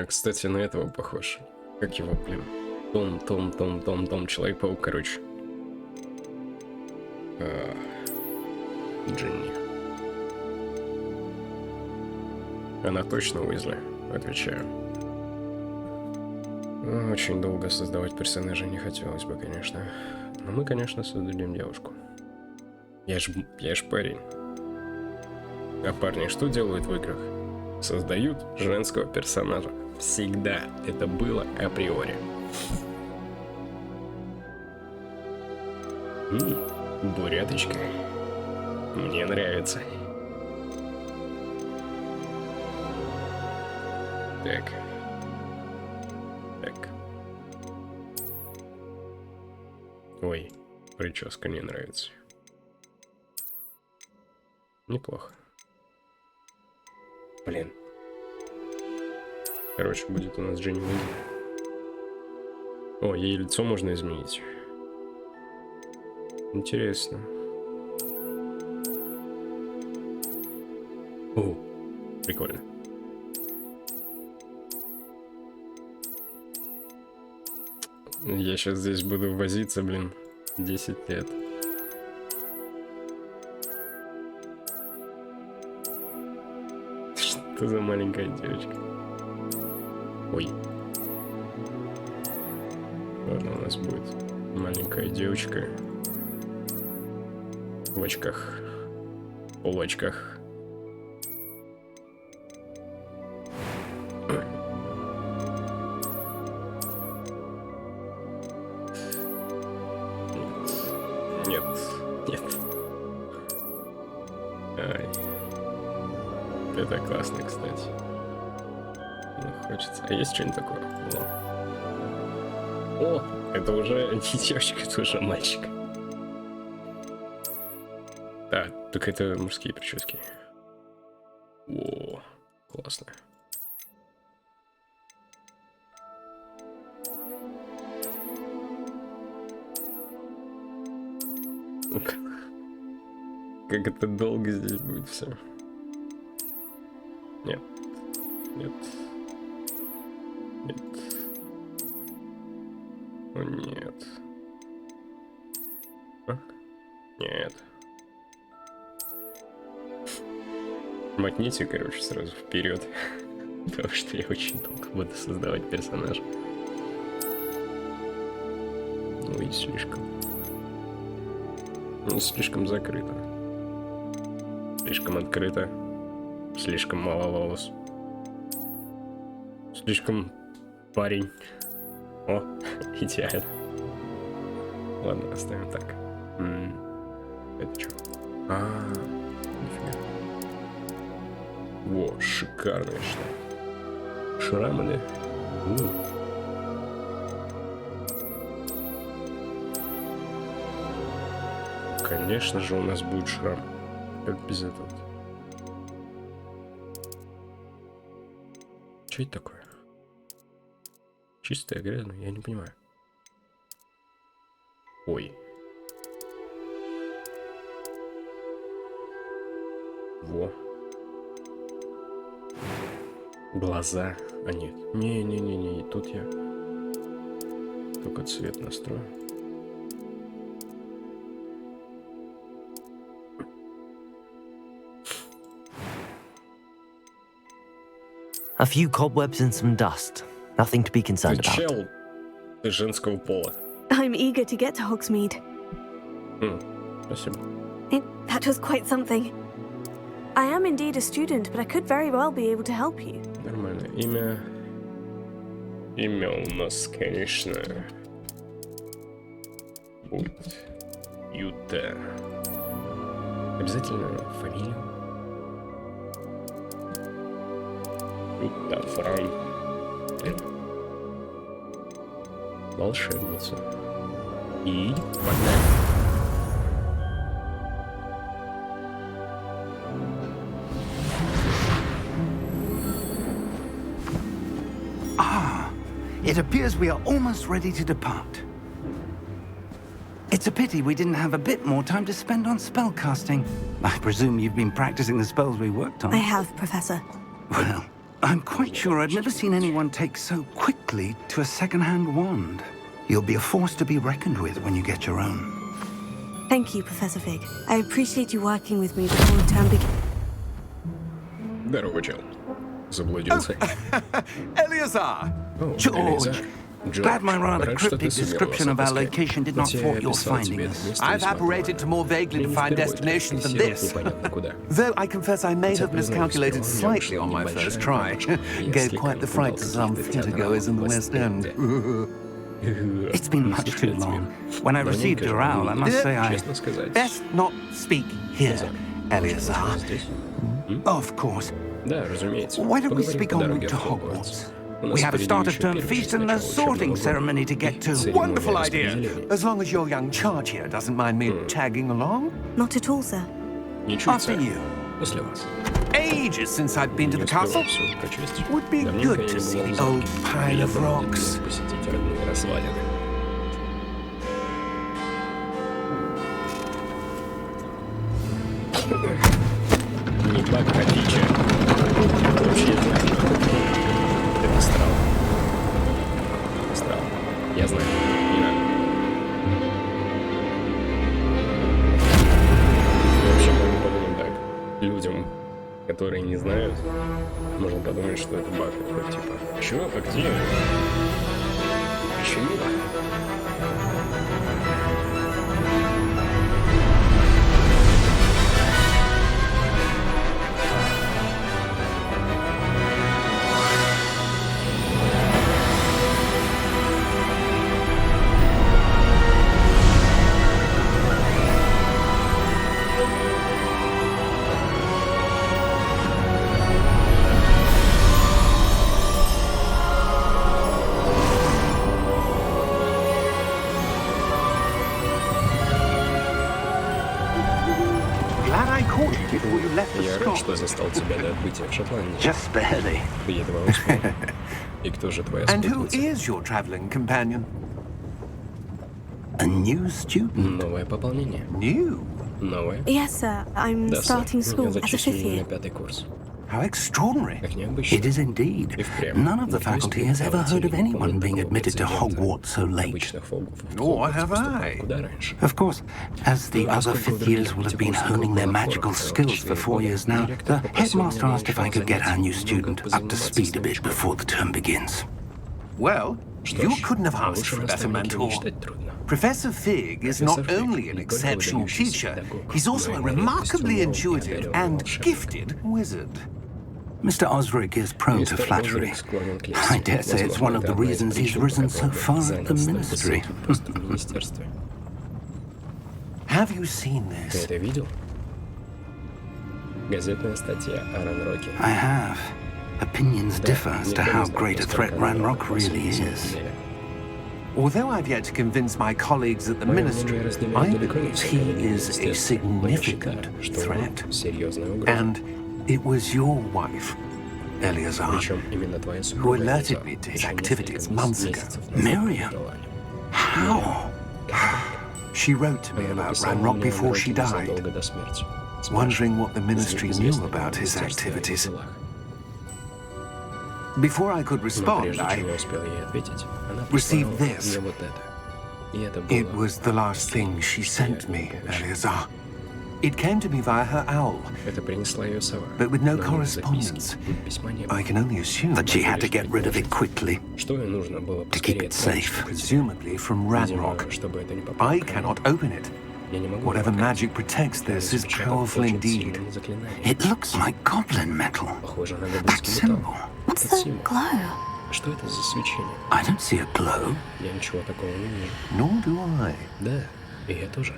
Кстати, на этого похож. Как его, блин? Том, Человек-паук, короче. Джинни. Она точно Уизли, отвечаю. Очень долго создавать персонажа не хотелось бы, конечно. Но мы, конечно, создадим девушку. Я ж парень. А парни что делают в играх? Создают женского персонажа. Всегда это было априори. Буряточка. Мне нравится. Так. Ой, прическа не нравится. Неплохо. Блин. Короче, будет у нас Дженни Уизли. О, ей лицо можно изменить. Интересно. О, прикольно. Я сейчас здесь буду возиться, блин, 10 лет. Что за маленькая девочка? Ой. Ладно, у нас будет маленькая девочка в очках, полуочках. Нет. Ай. Это классно, кстати. Ну, хочется. А есть что-нибудь такое? О, это уже не девочка, это уже мальчик. Да, только это мужские прически. О, классно. Как это долго здесь будет все. Нет. О, нет. Нет. Мотните, короче, сразу вперед. Потому что я очень долго буду создавать персонажа. Ну и слишком. Ну, слишком закрыто. Слишком открыто. Слишком мало волос. Слишком парень. О, идеально. Ладно, оставим так. Это что? Нифига. Во, шикарные что. Шрамы, да? Конечно же, у нас будет шрам. Как без этого? Что это такое? Чистое, грязное? Я не понимаю. Ой. Во. Глаза. А нет. Не. Тут я только цвет настрою. A few cobwebs and some dust. Nothing to be concerned about. Чел женского пола. I'm eager to get to Hogsmeade. Спасибо. That was quite something. I am indeed a student, but I could very well be able to help you. Нормально. Имя у нас, конечно, будет Юта. Обязательно фамилию. Юта Фран. Волшебница. И погнали. It appears we are almost ready to depart. It's a pity we didn't have a bit more time to spend on spellcasting. I presume you've been practicing the spells we worked on. I have, Professor. Well, I'm quite sure I've never seen anyone take so quickly to a second-hand wand. You'll be a force to be reckoned with when you get your own. Thank you, Professor Fig. I appreciate you working with me before the term begins. Здорово, чел. Заблудился. Eleazar! О, George, Элиза. glad my rather рад, что ты cryptic сумела description of our отыскать. location did not Хотя я thwart your писал тебе finding это us. место I've весьма apparated to more vaguely Я не defined впервые destinations than фиксировал this. непонятно куда. Though I confess I may Хотя, have признаюсь, miscalculated сперва у меня slightly вышла on my небольшая first try. промашка. Я Gave слегка quite the fright to some напугал theatergoers in the West End. It's been much too long. When I received your owl, I must say I... Честно сказать. Best not speak here, Eleazar. Здесь? Of course. Да, разумеется. Why don't we Поговорим speak по en дороге route to в Хогвартс. Hogwarts? У нас We have a впереди start of еще term первый feast часть and a начала sorting учебного ceremony to года. get to. Церемония Wonderful idea. распределения. As long as your young charge here doesn't mind me tagging along. Not at all, sir. Ничуть, After сэр. you. После вас. Ages since I've been to Не the castle. успевал всё прочесть. Would be Давненько good я to не see бывал the в замке. old pile of Приятно будет rocks. посетить родные развалины. Не баг, а фича. Вообще это странно. Странно. Я знаю. Не надо. В общем, мы подумаем так. Людям, которые не знают, можно подумать, что это баг такой, типа, чё, а где? Почему? Glad I caught you before you left for Я рад, что Scotland. застал тебя до отбытия в Шотландии. Just barely. Ты едва успел. И кто же твоя And who спутница? is your traveling companion? A new student. Новое пополнение. New? Новое? Yes, sir. I'm Да, сэр. starting school Меня as a fifth зачислили на year. 5-й курс. How extraordinary. Как необычно. It is indeed. И впрямь. None of the Никто из faculty has ever heard of преподавателей не anyone помнит being такого admitted to прецедента. Hogwarts so late. Обычно в Nor Хогвартс have поступают I. куда раньше. Of course, as the other fifth years will have been honing their magical skills for 4 years now, the headmaster asked if I could get our new student up to speed a bit before the term begins. Well, Что you ж, couldn't have о asked for лучшем a better наставнике mentor. мечтать трудно. Professor Fig is Professor not Fig only an не только exceptional выдающийся teacher, педагог, he's also но a и на редкость remarkably умный и intuitive одаренный and волшебник. gifted wizard. Mr. Osric is prone to Мистер flattery. Озрик склонен к I лести. dare say it's one Возможно, of это the одна из reasons he's причин, по risen so которым far at занял the столь ministry. высокий пост в министерстве. Have you seen Ты this? это видел? Газетная статья о Ранроке. I have. Opinions Да, differ as to никто не how знает, great a насколько threat Ranrock Ранрок really на самом is. деле. Although I've yet to convince my colleagues at the Мое ministry, мнение разделяют I далеко не believe все he коллеги в is a министерстве, но я считаю, significant что он threat. серьезная угроза. And it was your wife, Eleazar, Причем именно твоя who супруга alerted me to his еще activities несколько months ago. месяцев назад Miriam? подала. How? She wrote to me Она about написала Ranrock мне о before she Ранроке died, незадолго до смерти. wondering what the ministry knew Известно about his министерство о его activities. делах. Before I could Но respond, прежде чем I... я успел ей ответить, она received прислала this. мне вот это. И это It было... was the last thing she sent me, Eleazar. It came to me via her owl, Это принесла ее сова. but with no Но correspondence. записки, письма не было. I can only assume, That she had to get rid of it quickly Что ей нужно было to keep поскорее it safe. presumably from Видимо, Ranrock. чтобы это не попало I ко мне. cannot open it. Я не могу Whatever его открыть. magic protects this is Запечатан powerful очень indeed. сильным заклинанием. It looks like goblin metal. Похоже на That гоблинский металл. symbol. What's Этот the символ. glow? Что это за свечение? I don't see a glow. Я ничего такого не вижу. Nor do I. Да, и я тоже.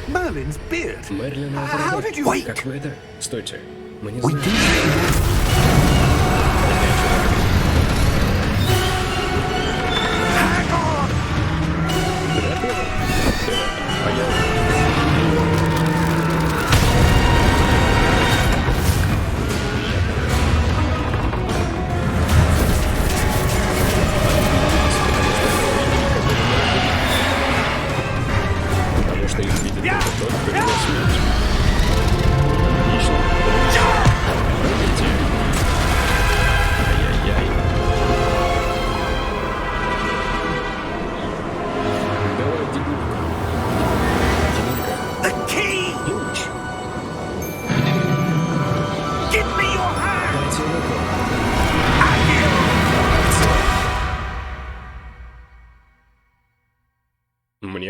Merlin's beard. Мерлина How did you... Wait. Как вы это? Стойте. Мы не We знаем. do.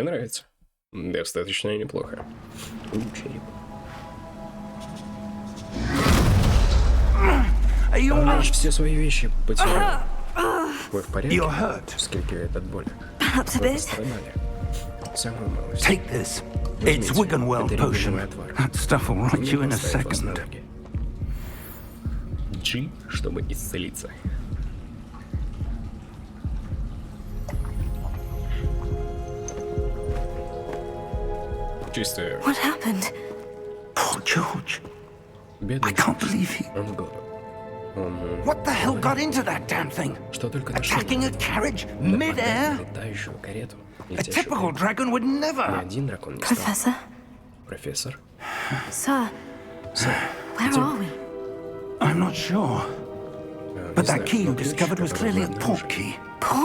нравится. Достаточно неплохо. Череп. Аж все свои вещи потерял. Вы в порядке? Вскрикивает от боли. Perhaps a Вы bit. пострадали. Самую малость. Take this. It's Wiggenweld potion. That stuff will right you in a second. G, чтобы исцелиться. Чисто What happened? Poor George. I бедный. can't believe he... Он голод. Он... What the hell got into that damn thing? Что только нашло. Attacking a carriage mid-air? Летающую карету. A typical dragon would Ни never. один дракон не стал. Professor? Профессор. Sir, Сэр, where are we? I'm not sure. не But знаю, that key you но ключ, discovered was который clearly вы a обнаружили, port key.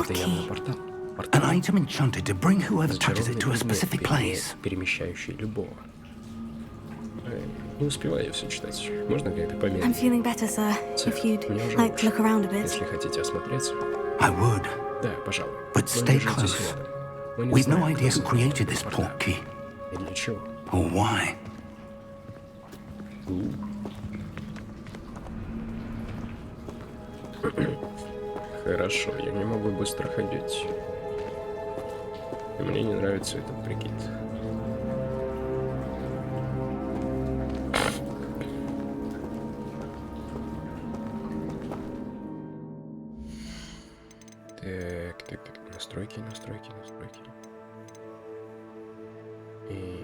это явно Portkey. портал. An Портал. item enchanted to bring whoever touches it to a Зачарованный specific предмет, place. перемещающий любого. Не успеваю все читать. Можно как-то I'm помедлить? feeling better, sir. If you'd Мне уже like to лучше. look around a bit. Если хотите осмотреться. I would. Да, пожалуй. But Но stay держитесь close. рядом. Мы не We've no знаем, idea кто who created создал this портал. port key И для чего. or why. Хорошо, я не могу быстро ходить. И мне не нравится этот прикид. Так, настройки. И...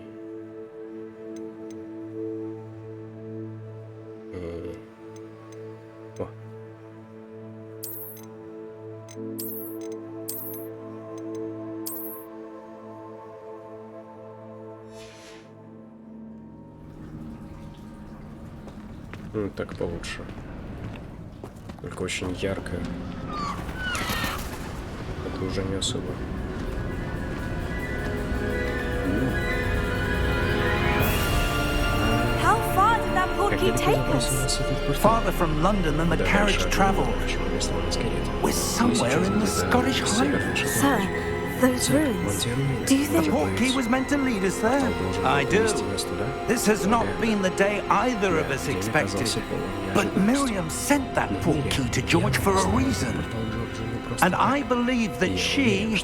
О. Ну, так получше. Только очень ярко. Это уже не особо. How far did that Как portkey далеко take забрался us? нас этот портал? Farther from London than the Да, carriage дальше от travelled. Лондона, чем место у нас карета. We're somewhere in the Scottish Highlands. Sir, those ruins. Do you The think... port key was meant to lead us there. I do. This has not been the day either of us expected. But Miriam sent that port key to George for a reason. And I believe that she,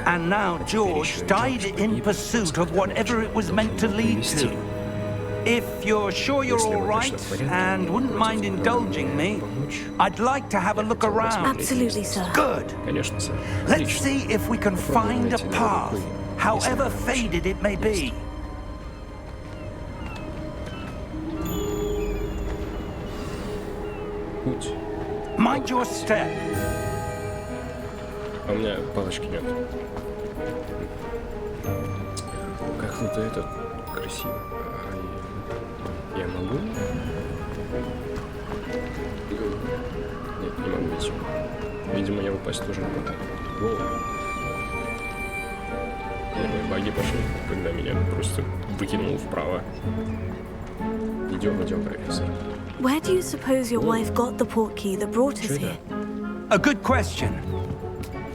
and now George, died in pursuit of whatever it was meant to lead to. If you're sure you're all right and wouldn't mind indulging me, I'd like to have a look around. Absolutely, sir. Good. Конечно, сэр. Let's Отлично. see if we can find a path, however faded it may be. Путь. Mind your step. А у меня палочки нет. Как тут это красиво. Я могу? Нет, не могу идти. Видимо, я упасть тоже не могу. Воу. Первые баги пошли, когда меня просто выкинуло вправо. Идем, профессор. Where do you suppose your wife got the portkey that brought us Что here? это? A good question.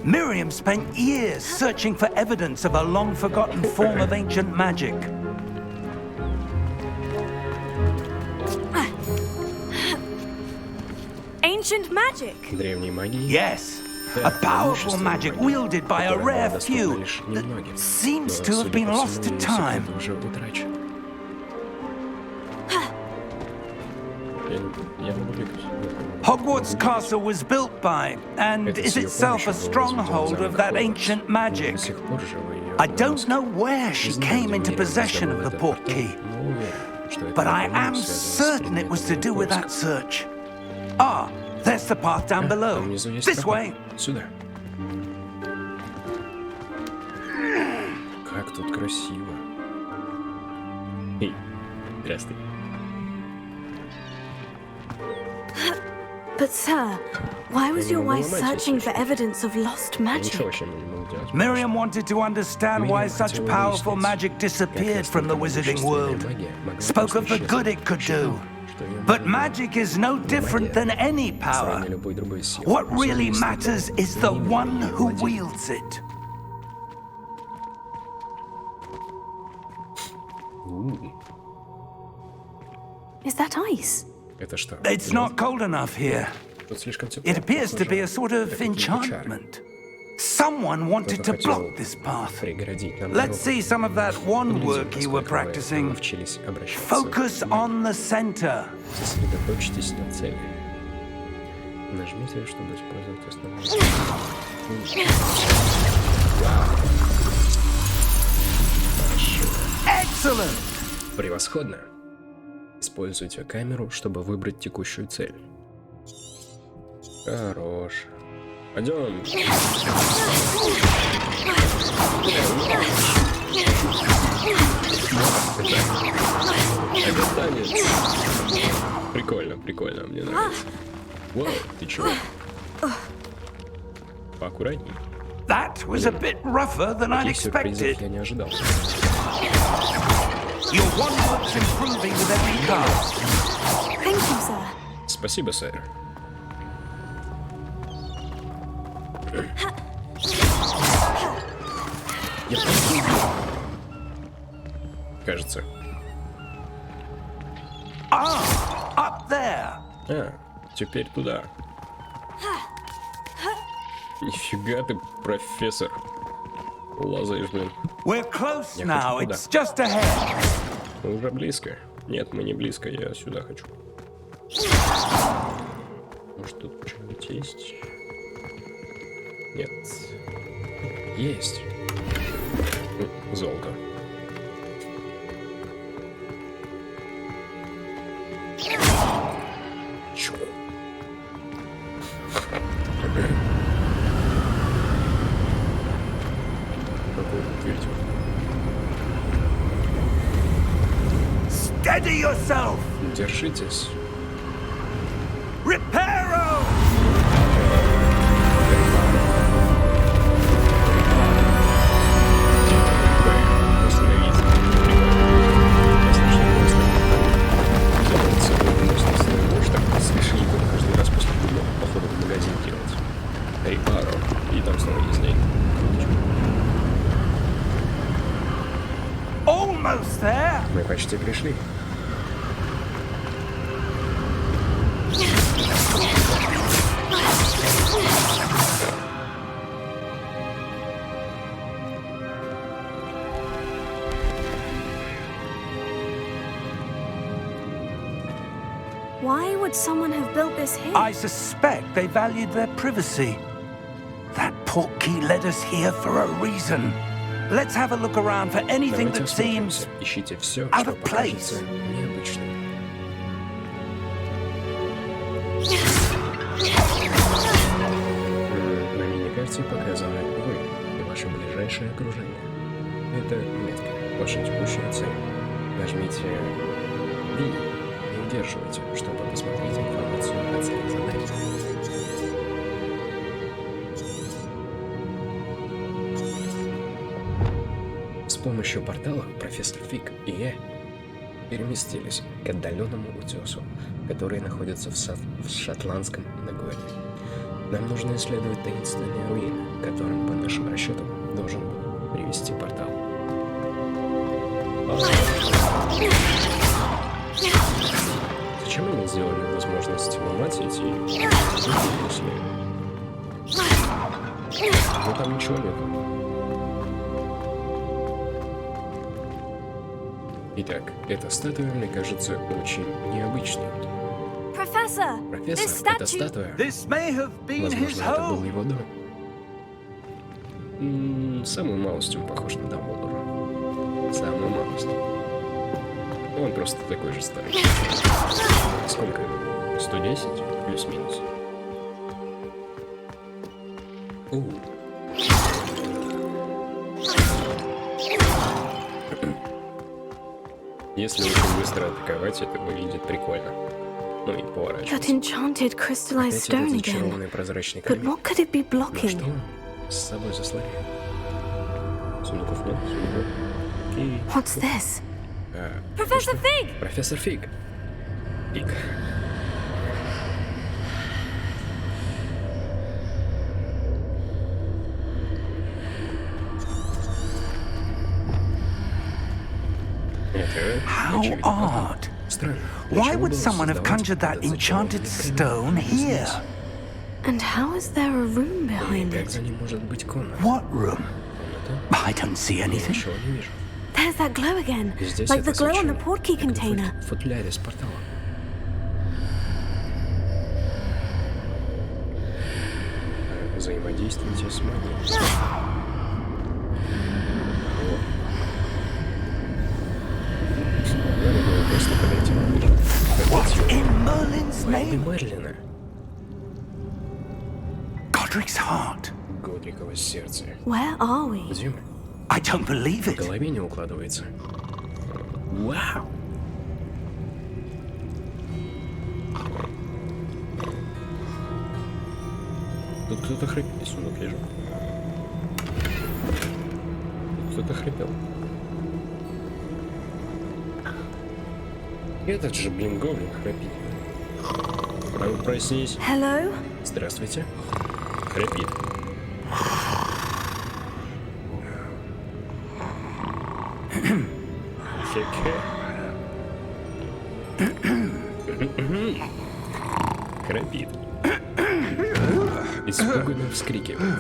Miriam spent years searching for evidence of a long-forgotten form of ancient magic. Ancient magic? Древней магии? Yes, a powerful magic wielded by a rare few that seems to have been lost to time. Уже утрачен. Я могу бегать. Hogwarts Castle was built by, and is itself a stronghold of that ancient magic. До сих пор живы ее. I don't know where she came into possession of the port key, but I am certain it was to do with that search. Ah, there's the path down below. This way. Сюда. Как тут красиво. Эй, здравствуй. But, sir, why was your wife searching for evidence of lost Я magic? ничего вообще не могу делать. Miriam wanted to understand why such powerful magic disappeared from the wizarding world. Spoke of the good it could do. But magic is no different than any power. What really matters is the one who wields it. Is that ice? Это что? It's not cold enough here. Тут слишком тепло. It appears to be a sort of Это какие-то чары. enchantment. Someone wanted to Кто-то хотел block this path. преградить нам Let's дорогу. see some of that wand Поглядим, work you were насколько вы practicing. научились обращаться. Focus on the center. Сосредоточьтесь на цели. Нажмите, чтобы использовать основную. Хорошо. Excellent! Превосходно. Используйте камеру, чтобы выбрать текущую цель. Хорош. Пойдем. Это танец. Прикольно, прикольно, мне нравится. Вау, ты чего? Поаккуратней. That was a bit rougher than I'd Таких сюрпризов expected. я не ожидал. Your wand work's improving with every cast. Thank you, sir. Спасибо, сэр. Я просто... Кажется. Up there. А, теперь туда. Нифига ты, профессор. Лазаешь, блин. We're close Я now. хочу туда. It's just ahead. Мы уже близко. Нет, мы не близко, я сюда хочу. Может, тут что-нибудь есть? Нет. Есть. Золото. Чё? Какой тут ветер? Steady yourself. Держитесь. Reparo. Остановиться. Достаточно просто. Делается просто потому что совершили это каждый раз после похода в магазин делать. Репаро. И там снова есть деньги. Almost there. Мы почти пришли. Why would someone have built this here? I suspect they valued their privacy. That portkey led us here for a reason. Let's have a look around for anything Давайте that seems... осмотримся. Ищите все, out что of покажется place. необычным. На мини-карте показаны вы и ваше ближайшее окружение. Это метка, ваша текущая цель. Нажмите V и удерживайте, чтобы посмотреть информацию о цели задания. С помощью портала профессор Фиг и я переместились к отдаленному утесу, который находится в Шотландском Нагорье. Нам нужно исследовать таинственные руины, которым, по нашим расчетам, должен привести портал. Зачем они сделали возможность ломать эти если... Ну там ничего нету. Итак, эта статуя, мне кажется, очень необычной. Professor, this Профессор, эта statue. статуя, This may have been his возможно, это был home. его дом. Самую малость он похож на Дамблдора. Самую малость. Он просто такой же старый. Сколько? 110? Плюс-минус. Если очень быстро атаковать, это выглядит прикольно. Ну и That поворачиваться. enchanted crystallized Опять этот stone again. зачарованный прозрачный But камень. what could it be Ну blocking? что он с собой заслоняет? Сундуков нет? Сундуков. Окей. What's this? Профессор Fig! Профессор Фиг. Фиг. Это How очевидно. odd. Странно. Why would someone have conjured that enchanted stone here? And how is there a room behind Как it? за ним может быть комната? What room? I don't see Я anything. ничего не вижу. There's that glow again, И здесь like это the glow on the свечение, portkey как container. в футляре с портала. Взаимодействуйте с магией. Надо было просто подойти поближе. What in Merlin's Имя name? Мерлина. Godric's heart. Годрикова сердце. Where are we? Где мы? I don't believe В it. голове не укладывается. Вау! Тут кто-то хрипел. Сундук лежит. Тут кто-то хрипел. Этот же, блин, гоблин храпит. А ну проснись. Hello? Здравствуйте. Храпит. Храпит. Испуганно вскрикивает.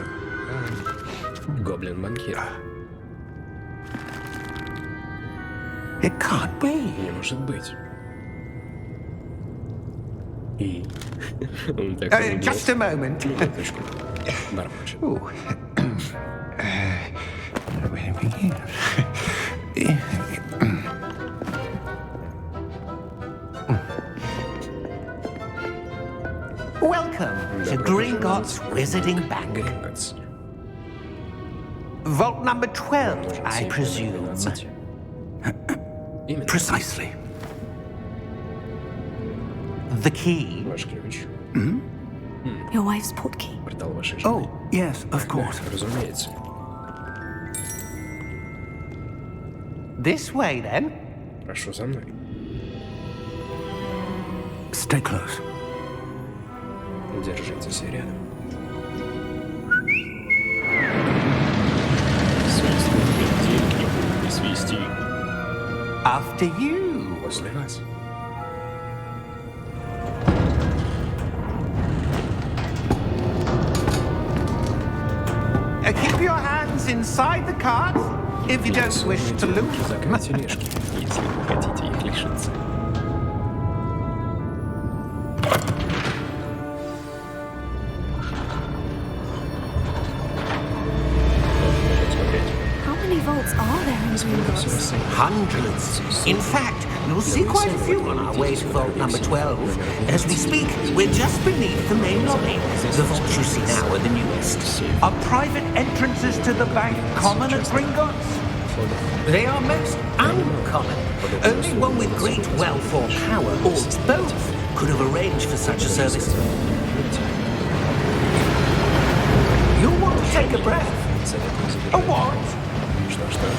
Гоблин-банкир. It can't be. Не может быть. И... Он так Just a moment. минуточку. Бормочет. Ooh. Where do we begin? Welcome to Gringotts Wizarding Bank. Гринготс. Vault number Нам 12, нужен I сейф presume. номер 12. Именно. Precisely. The key. Ваш ключ. Your wife's portkey. Портал вашей жены. Oh, yes, of course. Да, разумеется. This way, then. Прошу за мной. Stay close. Держитесь рядом. Свистнуть петельки, не свисти. After you. После вас. Keep your hands inside the cart if you don't wish to lose them. Закрыть тележки, если вы хотите их лишиться. How many vaults are there in Gringotts? Hundreds. In fact, you'll see quite a few on our way to vault number 12. As we speak, we're just beneath the main lobby. The vaults you see now are the newest. Are private entrances to the bank common at Gringotts? They are most uncommon. Only one with great wealth or power, or both, could have arranged for such a service. You'll want to take a breath. A what? Что?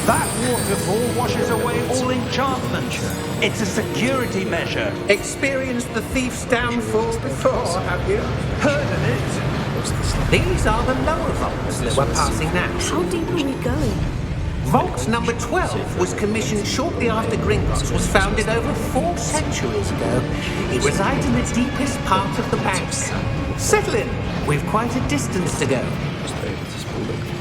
That waterfall washes away all enchantments. It's a security measure. Experienced the thief's downfall before, have you? Heard of it? These are the lower vaults that we're passing now. How deep are we going? Vault number 12 was commissioned shortly after Gringotts was founded over 4 centuries ago. It resides in the deepest part of the bank. Settle in. We've quite a distance to go. Устраивайтесь поудобнее.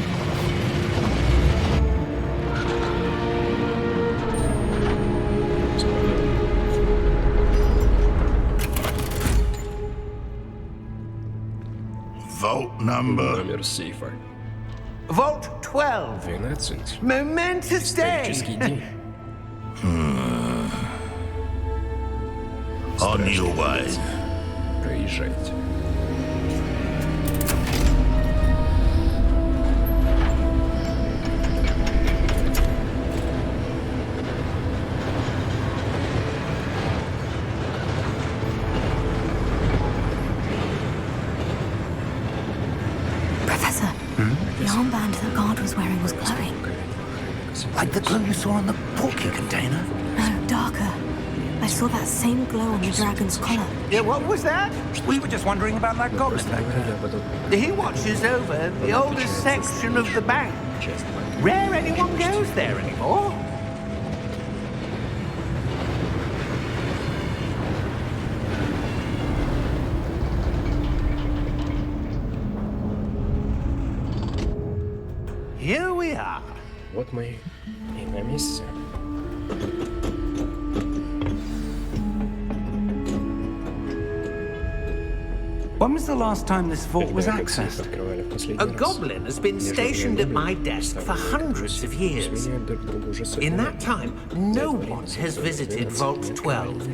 Vault number. Номер сейфа. Vault 12. 12. Momentous day. Исторический день. On your way. Проезжайте. Professor, the armband that guard was wearing was glowing. Like the glow you saw on the portkey container? No, darker. I saw that same glow on the dragon's collar. Yeah, what was that? We were just wondering about that goblin back there. He watches over the oldest section of the bank. Rare anyone goes there anymore. Вот мы и на месте. When was the last time this vault was Когда как сейф accessed? открывали в A последний раз? goblin has been stationed at my desk for hundreds of years. Сменяют друг друга уже сотни In лет. that time, no one has visited Vault 12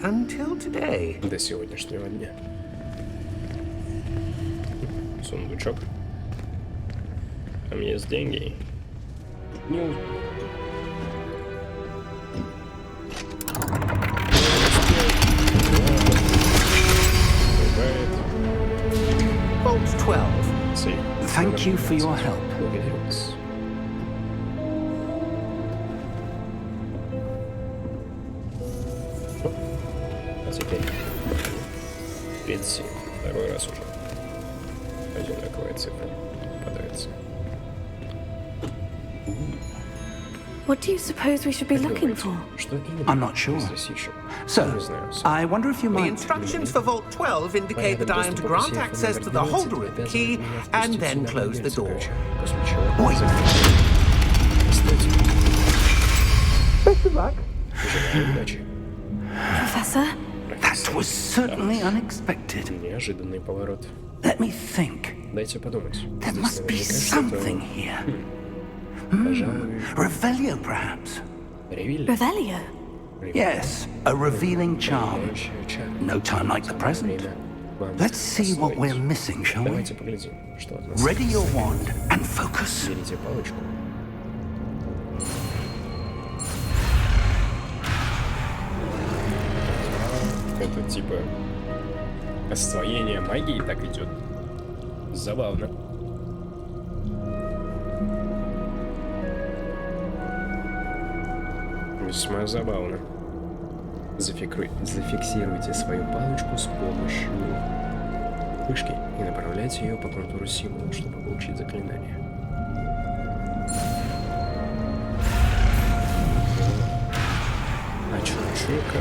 until today. До сегодняшнего дня. Сундучок. Там есть деньги. Ну. Vault 12. Сейф. Thank you for your help. Благодарю вас. А теперь 37. Второй раз уже. Одинаковая цифра попадается. What do you suppose we should be looking for? Что именно? I'm not sure. Здесь ищем. So, Не знаю. I wonder if you The might... instructions for Vault 12 indicate that I am to grant access to the holder of the key and then close the door. После чего... Wait. Желаю удачи. Professor? That was certainly unexpected. Неожиданный поворот. Let me think. Дайте подумать. There Здесь must be наверняка что-то, something here. Пожалуй, Revelio, perhaps? Ревиль. Revelio? Yes, a revealing charm. Проявляющая чары. No time like the present. Время вам Let's see what we're освоить. missing, shall we? Давайте поглядим, что от нас. Ready your wand and focus. Берите палочку. Это типа освоение магии так идет. Забавно. Весьма забавно. Зафиксируйте свою палочку с помощью вышки и направляйте ее по контуру символа, чтобы получить заклинание. А чё-чё-ка?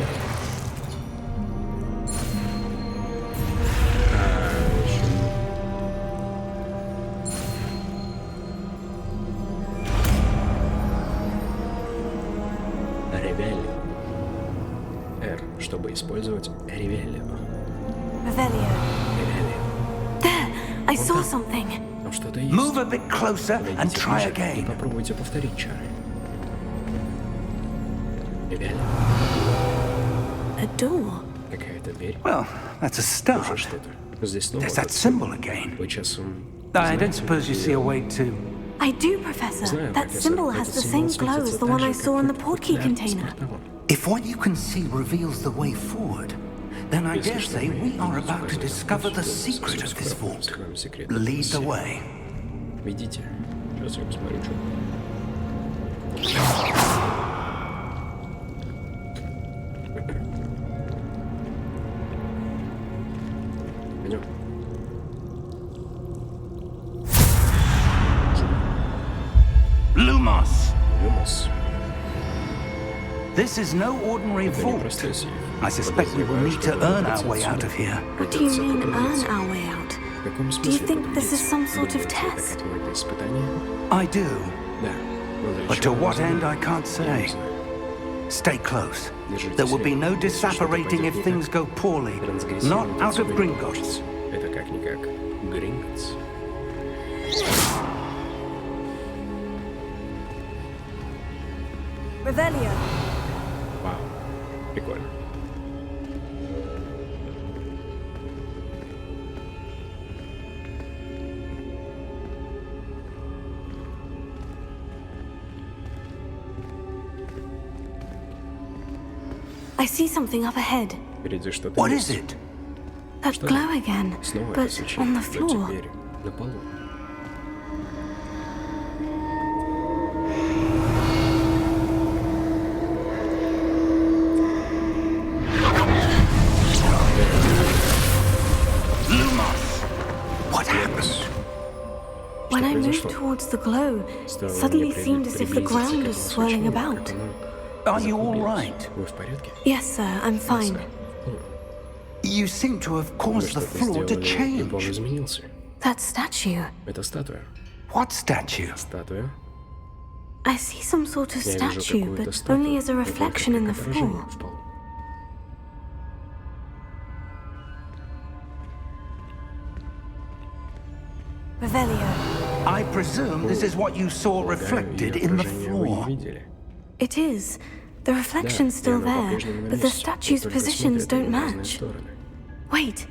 Ревелио. R, чтобы использовать Ревелио. Revelio. Ревелио. There! I saw something. Там что-то есть. Move a bit closer and Подойдите try ближе и again. попробуйте повторить чары. Ревелио. A door. Какая-то дверь. Well, that's a Уже start. что-то. Здесь снова There's that этот symbol again. Вы часом... I don't suppose you see a way to... I do, Professor. Знаю, That профессор, symbol has этот the символ same glow светится as the так one же, I как saw in the и portkey для container. спиртного. If what you can see reveals the way forward, then I Если dare что, say мы we are about to показываем discover the способ, secret of this скоро vault. раскроем секрет Lead этой the сети. way. Ведите. Сейчас я посмотрю, что. Идем. Lumos! Люмос. This is no ordinary Это не vault. простой сейф. I suspect we will need to earn our way out of here. What do you mean, earn our way out? В каком Do you смысле think this is потрудиться? some sort of Думаете, test? это какое-то испытание? I do, Да. Но для but to чего what нужно? end I can't Я не say. знаю. Stay close. Держитесь There will be рядом. no Если что-то disapparating пойдет if не things так, go poorly. трансгрессировать Not out of отсюда не Gringotts. получится. Это как-никак Гринготts. Revelio. Вау. Прикольно. I see something up ahead. Впереди что-то What есть. is it? That Что glow again, Снова это but свечение, on the но floor. теперь на полу. Lumos! What happened? When I произошло? moved towards the glow, it Стоило suddenly мне seemed as if the приблизиться к ground этому was swirling свечению, about. как оно Are you all заклубилось. right? Вы в порядке? Yes, sir, I'm fine. You seem to have Вы caused the что-то floor to сделали, и пол change. изменился. That statue. Это статуя. What statue? Статуя. I see some sort of Я вижу statue, какую-то but статую, only as a но только reflection in the как отражение floor. в полу. Revelio. I presume this is what you saw Полагаю, reflected её in the отражение вы и floor. видели. It is. The reflection's still оно there, по-прежнему на but the месте, statue's только positions смотрит don't в разные match. стороны. Wait.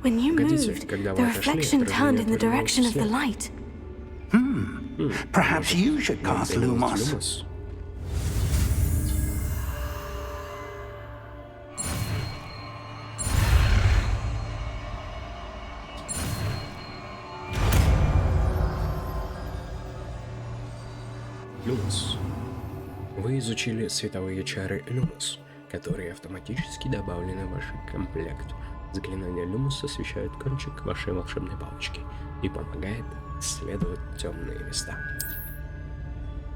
When you Погодите, moved, когда the вы отошли, reflection turned in the отражение direction of the повернулось light. Perhaps you should cast Lumos. Lumos. Люмос. Вы изучили световые чары Люмос, которые автоматически добавлены в ваш комплект. Заклинание Люмос освещает кончик вашей волшебной палочки и помогает исследовать темные места.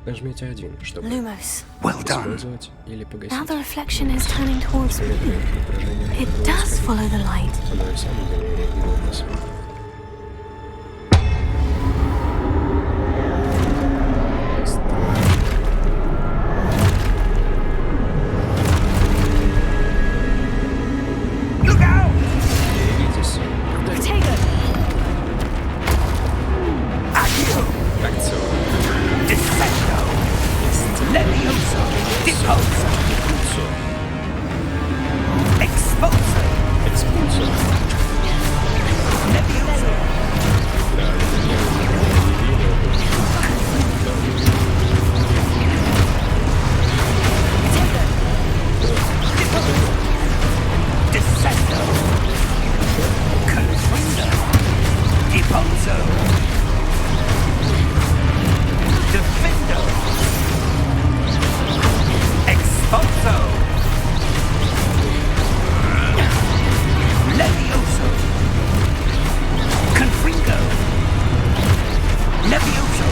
Нажмите 1, чтобы Lumos. Well done. использовать или погасить. Now the reflection is turning towards me. Отражение It которого does исходит. follow the light. Оно и самом деле реагирует на свет. Look out! Берегитесь. Protego. Accio! Акцион. Descendo! Levioso! Deposo! Expulso! Экспульсор. Levioso! Descendo! Confrindo! Deposo! Defendo! Expulso! Levioso! Confringo! Levioso!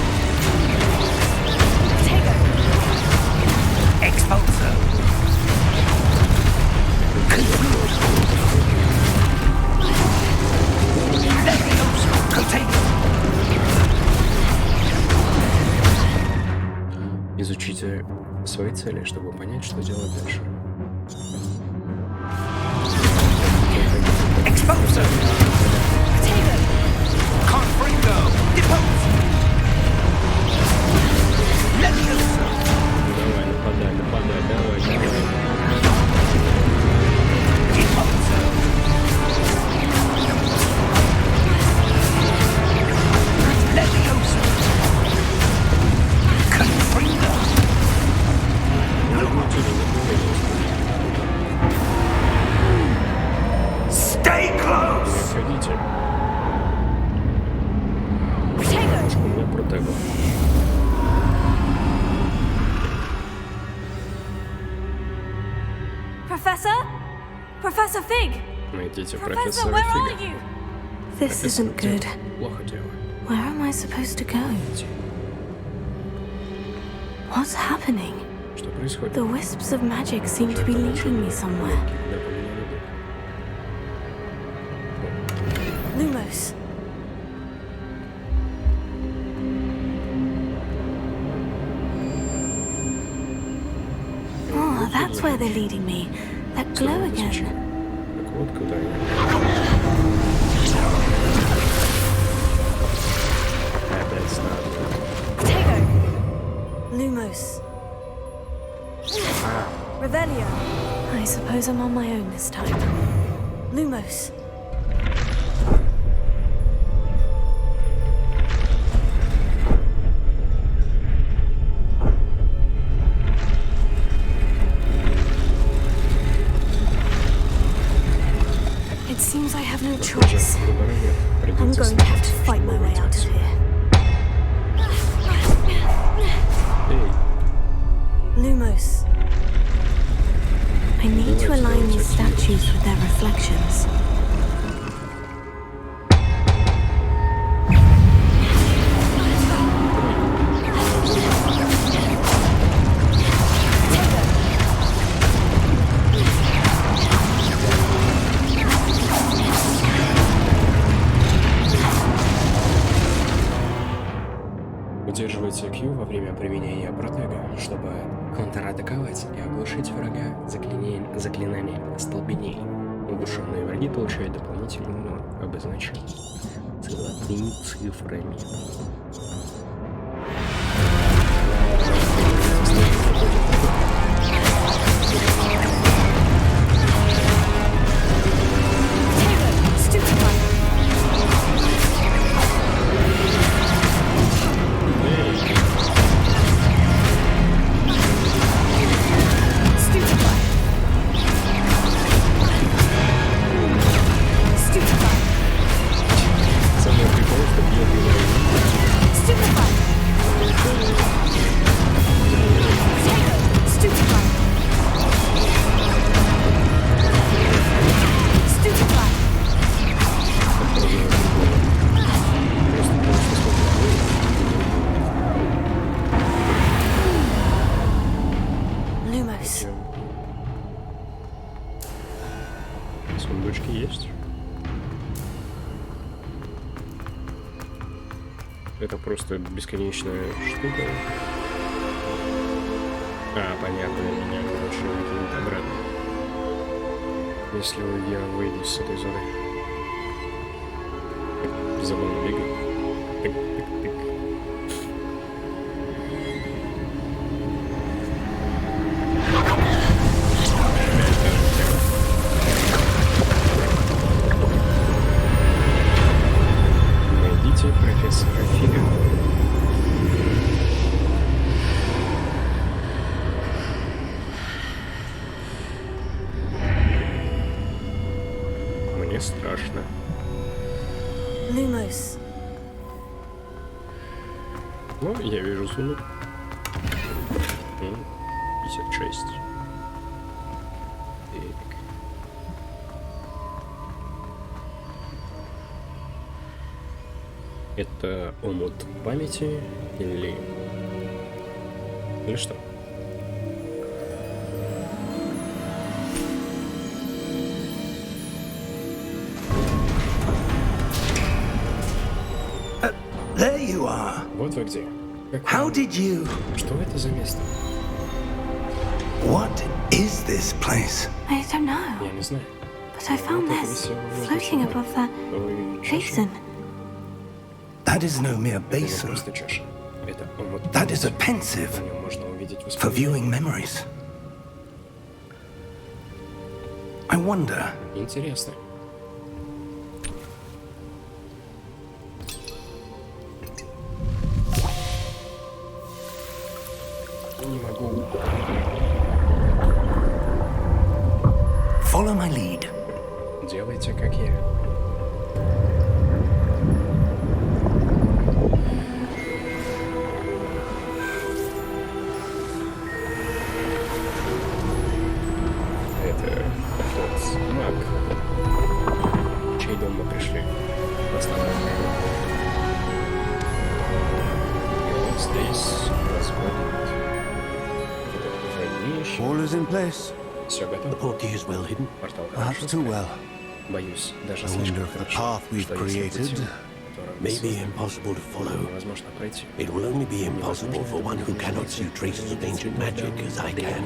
Expulso! Confringo! Levioso! Contago! Изучите свои цели, чтобы понять, что делать дальше. Expulso! Confringo! Depose! Levioso! Давай, нападай, давай. Deposo! Levioso! Confringo! Stay close! Выходите. У меня протего. Professor? Professor Fig! Найдите Professor, профессора where are Фига. you? This isn't good. Плохо дело. Where am I supposed to go? What's happening? Что происходит? The wisps of magic seem to be leading me somewhere. Куда поменяли бег? Lumos. Oh, that's where they're leading me. That glow again. Так вот куда я. Опять странно. Protego. Lumos. Revelio. I suppose I'm on my own this time. Lumos. It seems I have no choice. Выбора нет. I'm Придется going to have to стараться, fight чтобы my way выйти out of отсюда. here. Эй, Lumos. I need to align these statues with their reflections. удерживайте Q во время применения Заклинание остолбенений. Удушенные враги получают дополнительное обозначение золотыми цифрами. Сундучки есть. Это просто бесконечная штука. Понятно, меня, короче, выкинут обратно. Если я выйду с этой зоны. Забавно бегаю. Тык-тык-тык. Профессора Фига. Мне страшно. Lumos. Ну, я вижу сундук. 56. Так. Это омут памяти или что? There you are. Вот вы где. How did you? Что это за место? What is this place? I don't know, Я не знаю. but I found this floating above that basin. That is no mere Это не basin. просто чаша. Это омут That is a памяти. pensive В нем можно увидеть for воспоминания. viewing memories. I wonder, Интересно. Не могу. follow my lead. Делайте, как я. Это тот маг, в чей дом мы пришли. Восстановленный. И он здесь разводит военные. All is in place. Все The готово. portkey is well hidden. Портал Perhaps хорошо too well. скрыт. Боюсь, даже I слишком wonder if the хорошо, path we've что если created путем, которым мы May be создали, impossible to follow. невозможно пройти. It will only be impossible for one who cannot see traces of ancient magic as I can.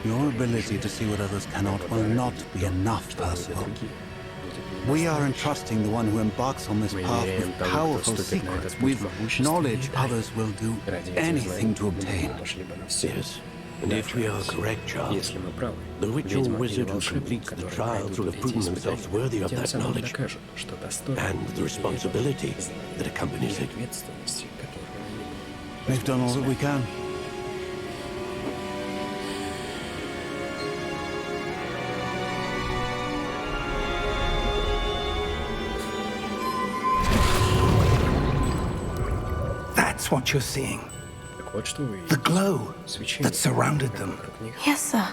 Your ability to see what others cannot will not be enough, Percival. We are entrusting the one who embarks on this path with powerful secrets, with knowledge others will do anything to obtain. Yes. And if we are correct, Charles, Если мы правы, the ritual ведьма или wizard who волшебник, completes the которые trials will пройдут have эти proven themselves испытания, worthy of тем that самым knowledge докажут, что достойны and the responsibility that accompanies it. ответственности, которую они We've done all that we can. That's what you're seeing. Так вот что вы The glow свечение, that surrounded them. вокруг них. Yes, sir.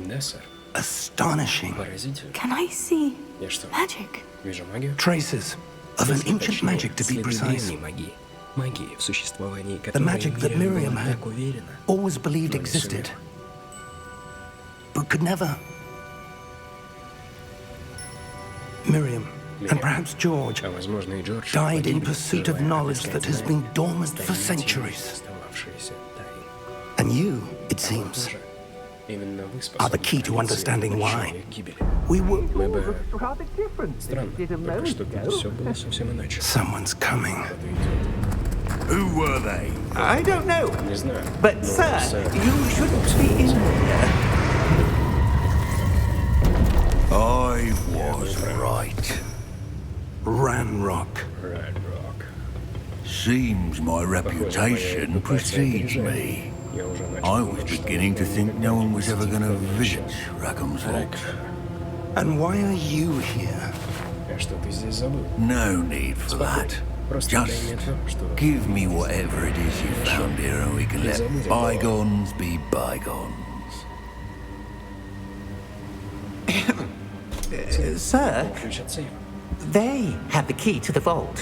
Да, сэр. Astonishing. Поразительно. Can I see Я что, magic? вижу магию? Traces of an Если ancient точнее, magic, to be следы precise. древней магии. Магии, в существовании The которой magic that Мириам Miriam была had так уверена. always believed но не existed, сумела. but could never. Miriam, and perhaps George, А возможно и Джордж died in погибли, pursuit of желая knowledge отыскать that has знания, been dormant for столетиями centuries. остававшиеся тайной. And you, it А вы seems, тоже Именно вы are the способны key to пролить understanding свет на why. причину их гибели. We will... Мы бы... Rather different. Странно, только что тут все было совсем иначе. Someone's coming. Кто-то идет. Who were they? I don't know. Не знаю. But, но, sir, сэр, you shouldn't be in here. I was right. Ranrock. Red Rock. Seems my reputation precedes me. Я уже I начал was думать, что beginning to think no one was ever going to visit Rackham's Vault. And why are you here? А что ты здесь забыл? No need for that. Просто дай Just мне то, что... give me whatever it is you found here and we can let bygones be bygones. Sir, Ключ от сейфа. they had the key to the vault.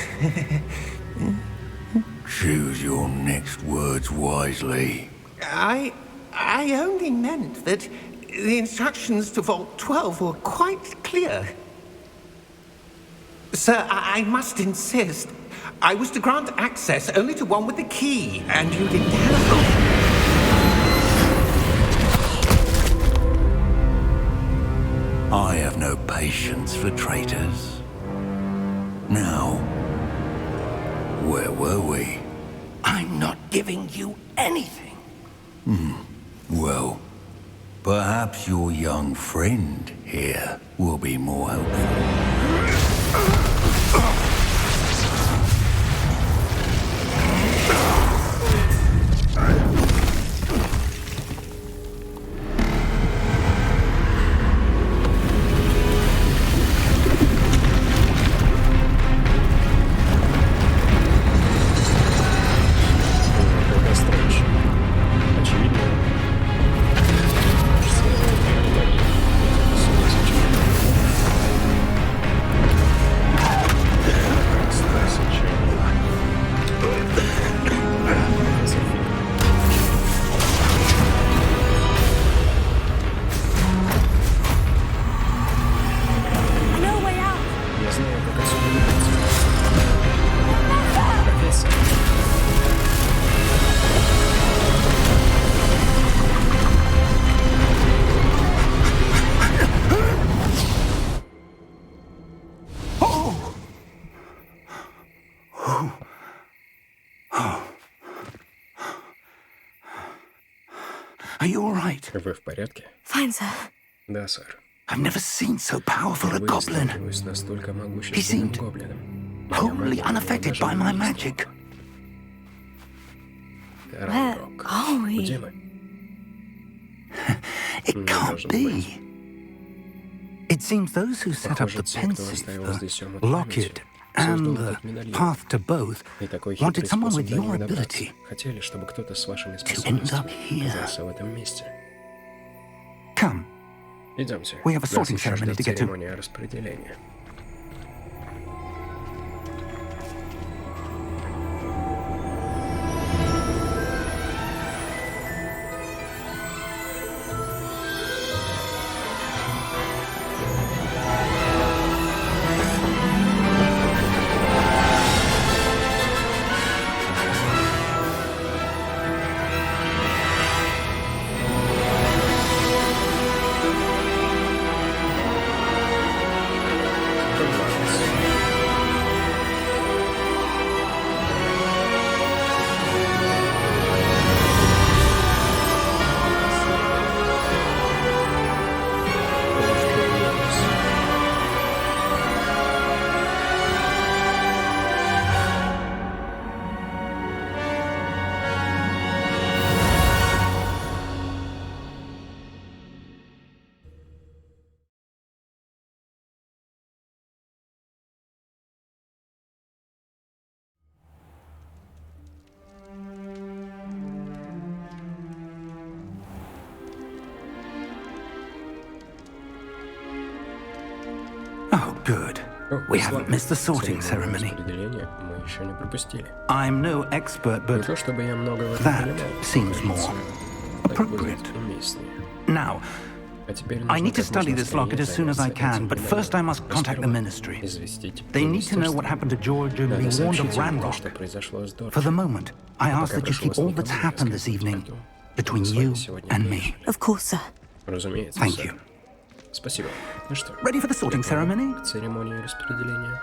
Choose your next words wisely. I only meant that the instructions to Vault 12 were quite clear. Sir, I must insist. I was to grant access only to one with the key, and you didn't have... I have no patience for traitors. Now, where were we? I'm not giving you anything. Well, perhaps your young friend here will be more helpful. Это странно. Очевидно. No way out! Я знаю, как отсюда выбраться. Профессор. Are you all right? Вы в порядке? Fine, sir. Да, сэр. I've never seen so powerful a Впервые goblin. сталкиваюсь с настолько He могущественным seemed гоблином. Wholly unaffected by my magic. Where Ранрок. are Где we? мы? It Не can't может be. быть. It seems those who set up Похоже, the те, кто pensive, оставил здесь the омут памяти, locket, and создал the этот медальон. path to both И такой wanted хитрый someone способ with до your него добраться. ability. Хотели, чтобы кто-то с вашими end способностями up here. оказался в этом месте. Come, Идемте. We have a Нас sorting еще ceremony ждет to get to. церемония распределения. Oh, good. We haven't missed the sorting ceremony. Распределение мы еще не пропустили. I'm no expert, Не but то чтобы я много в этом that понимал, seems но, more кажется, так будет appropriate. уместнее. now, А теперь I нужно need to как study можно this locket as soon as I скорее can, but заняться first I must этим contact the делом. ministry. Известить They need to know what министерство. happened to George and be Надо warned of сообщить им то, что Ranrock. произошло с For the Дорджем. moment, I А ask пока that you прошу keep вас all никому that's не happened this рассказывать evening правду. between с вами you сегодня and вечер. me. Of course, sir. Разумеется, Thank сэр. you. Спасибо. Ну что, Ready for the sorting ceremony? к церемонии распределения.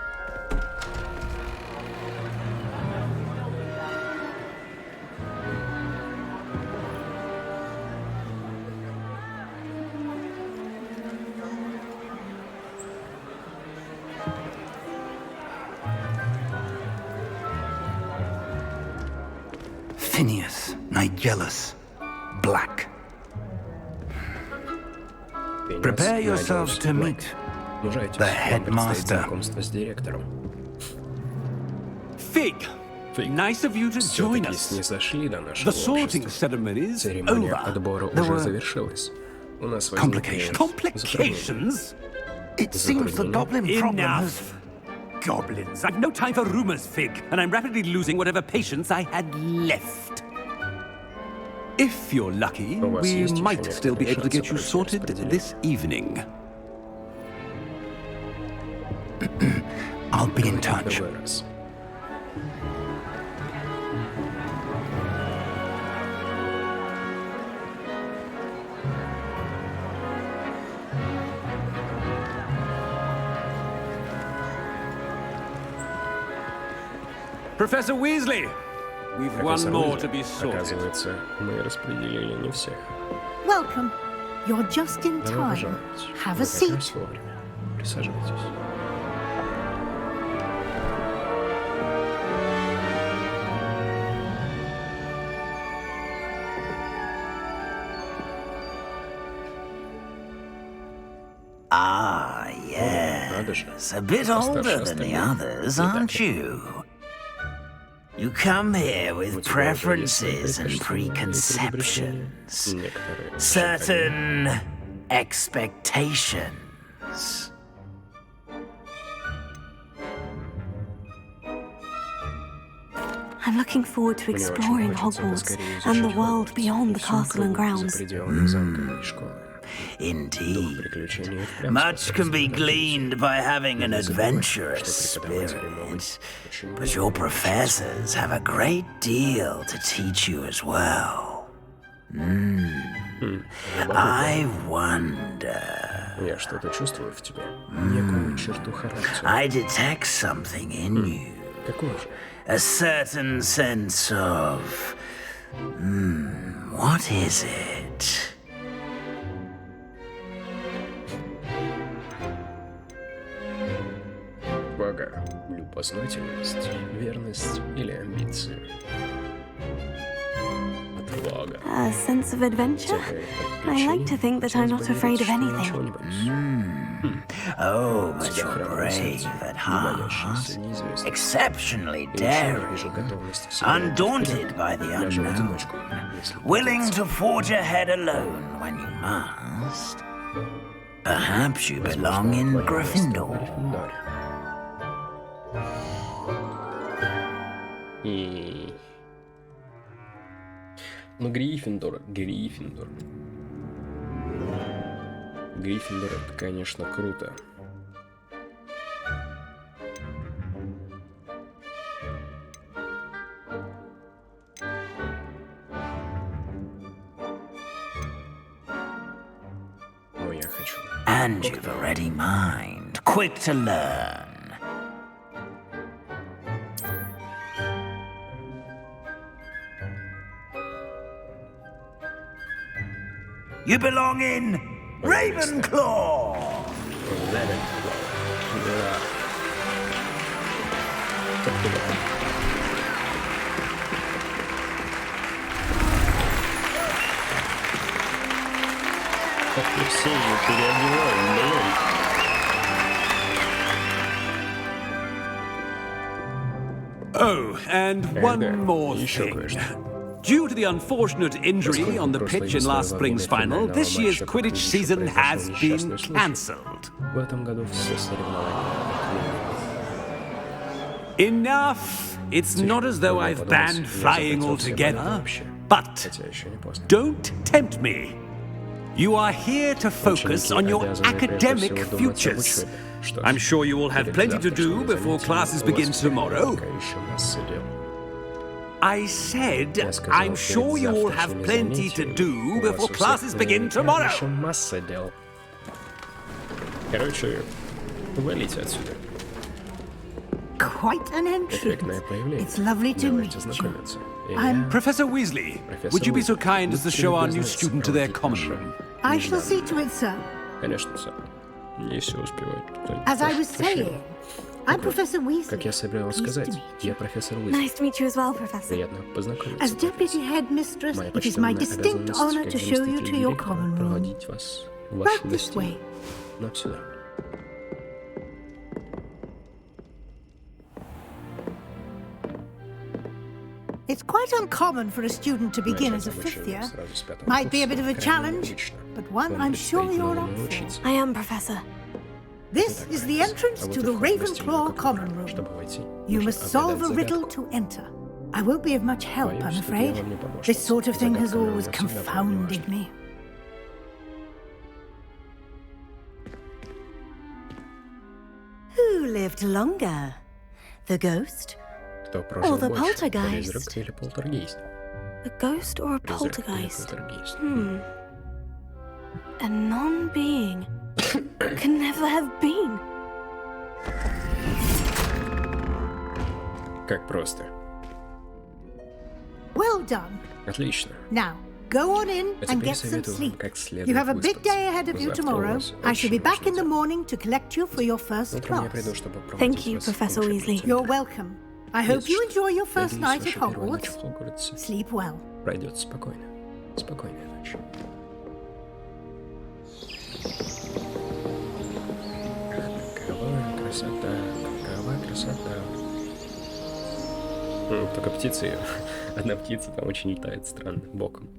Phineas, Nigellus, Black. Prepare yourselves to meet Мужайтесь, the вам предстоит headmaster. знакомство с директором. Fig, Фиг, nice of you to join все-таки us. снизошли до нашего The sorting общества. ceremony is Церемония over. отбора There уже were завершилась. У нас возникли Complications. затруднения. Complications? It seems the goblin problem has... Enough. Goblins. I've no time for rumors, Fig, and I'm rapidly losing whatever patience I had left. If you're lucky, У вас we есть еще might still be able to get you шансы sorted пройти this evening. I'll be in touch. Другой раз. Professor Weasley, we've one Профессор more Уизли, to be sorted. оказывается, мы распределили не всех. Welcome. You're just in Добро time. пожаловать. Have Вы a как seat. раз вовремя. Присаживайтесь. Ah, Надо же. yes. A bit Постарше older than the остальных. others, Не так aren't ли? you? You come here У with тебя уже есть preferences and предпочтения и предубеждения. preconceptions, Некоторые certain expectations. I'm looking forward to Мне очень exploring хочется Hogwarts поскорее and the изучить world Хогвартс beyond и the всю castle and округу grounds. за пределами замка и школы. Дух Indeed. приключений и впрямь Much can be способен gleaned by having an Не забывай, adventurous что преподаватели могут spirit. очень But your professors have a great deal to teach you as well. I wonder. Я что-то чувствую в тебе. Некую черту характера. I detect something in you. Какую же? A certain sense of. What is it? Отвага, любознательность, верность или амбиции? Отвага. A sense of adventure? I like to think that I'm not afraid of anything. Oh, but you're brave at heart. Exceptionally daring. Undaunted by the unknown. Willing to forge ahead alone when you must. Perhaps you belong in Gryffindor. И... Ну, Гриффиндор. Гриффиндор, это, конечно, круто. Но я хочу. And you've a ready mind, quick to learn. You belong in Ravenclaw! Да. Как ты думаешь? Как мы все ее переодеваем, блин. Oh, and Эх, one да, more еще thing. кое-что. Due to the unfortunate injury on the pitch in last spring's final, this year's Quidditch season has been cancelled. В этом году все соревнования Enough! It's not as though I've banned flying altogether, but хотя еще не поздно. don't tempt me. You are here to focus on your academic futures. I'm sure you will have plenty to do before classes begin tomorrow. Пока еще масса дел. I said, Я сказал, I'm sure you all have plenty to do before classes begin tomorrow. Еще масса дел. Короче, валите отсюда. Quite an entrance. Эффектное появление. It's lovely to Давайте meet you. знакомиться. I'm Professor Weasley, would you be so kind as to show our new student to their common room? I shall see to it, sir. Конечно, сэр. Не все успевают. As I was saying, I'm Professor Weasley. Как я собирался сказать, я профессор Уизли. Nice to meet you as well, Professor. Приятно познакомиться. As Deputy Headmistress, Моя it is my почтенная distinct обязанность honor как to show you заместитель to your директора common room. проводить вас в вашу Right this way. гостиную. Но сюда. It's quite uncommon for a student to begin as a fifth year. Might be a bit of a challenge, but one I'm sure you're up for. I am, Professor. This is the entrance to the Ravenclaw common room. You must solve a riddle to enter. I won't be of much help, I'm afraid. This sort of thing has always confounded me. Who lived longer? The ghost? Кто прожил Or the больше, poltergeist. призрак или полтергейст? A ghost or a Призрак или poltergeist? полтергейст? A non-being can never have been. Как просто. Well done. Отлично. Now, go on in А and теперь get some советую вам sleep. как следует You have a big выспаться. day ahead of you Завтра у tomorrow. вас I shall be очень back in the важный morning to collect you for your first Утром я class. приду, чтобы Thank проводить you, вас Professor в Weasley. You're welcome. I hope you enjoy your first night at Надеюсь, ваша первая ночь Hogwarts. в Хогвартсе Sleep well. пройдет спокойно. Спокойной ночи. Какова красота, какова красота. Только птицы, одна птица там очень летает странно, боком.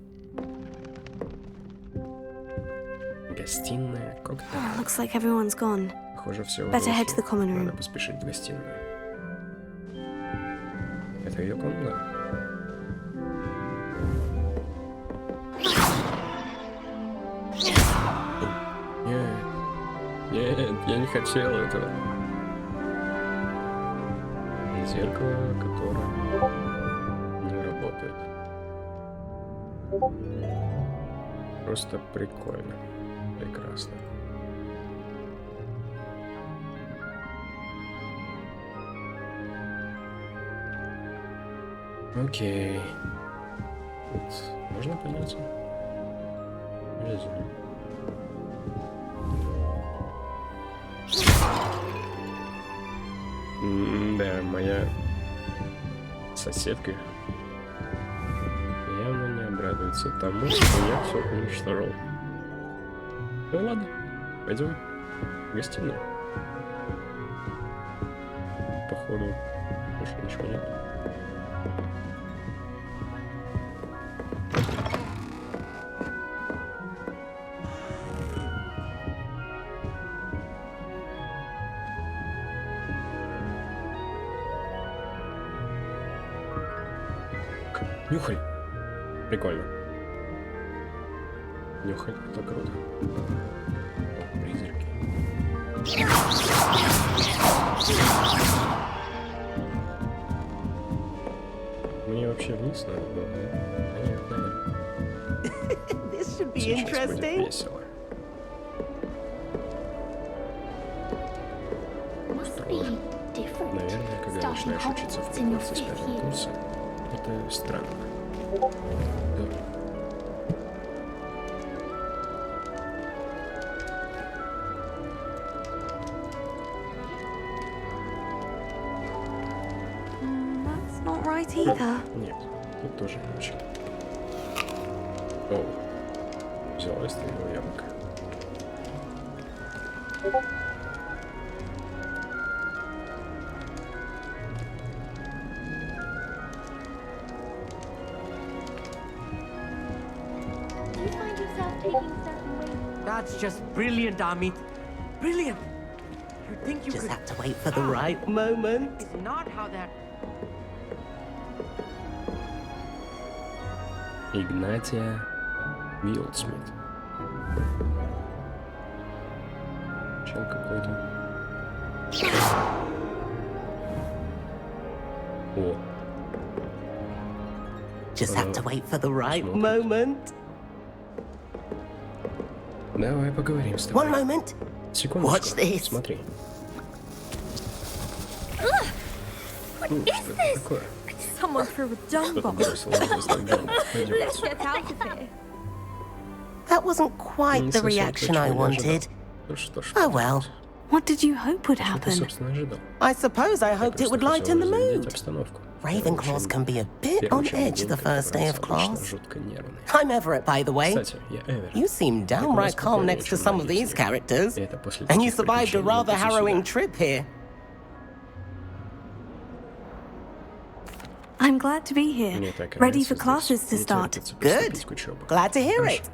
Гостиная, коктейль. Looks like everyone's gone. Похоже, все уже Better head to the ушло. common room. Надо поспешить в гостиную. Это ее комната? Нет, нет, я не хотел этого. Зеркало, которое не работает. Просто прикольно. Прекрасно. Окей. Тут можно подняться? Нельзя. Да, моя соседка явно не обрадуется тому, что я все уничтожил. Ну ладно, пойдем в гостиную. Походу, больше ничего нет. Нюхай. Прикольно. Нюхай, это круто. О, призраки. Мне вообще вниз надо было, да? Нет, наверное. This should be Сейчас будет interesting. весело. Наверное, когда начинаешь учиться в Хогвартсе с 5-го курса, это странно. Да. That's not right either. Нет, тут тоже не очень. О, взяла из твоего яблока. That's just brilliant, Amit. Brilliant. You think you Just could... have to wait for the right moment. It's not how that... Игнатия Уилдсмит. Чел какой-то. О. just have to wait for the right moment. Давай поговорим с тобой. One moment. Секундочку. Watch this. Смотри. What is this? Такое? Someone threw a dung Кто-то bomb. бросил dung. Let's get out of here. That wasn't quite the reaction I wanted. Oh well. What did you hope would happen? I suppose I hoped it would lighten the mood. Обстановку. Ravenclaws can be a bit on edge the first day of class. I'm Everett, by the way. Кстати, я Эверетт. You seem downright calm next to some of these characters. And you survived a rather harrowing trip here. I'm glad to be here, ready for classes to start. Good. Glad to hear it.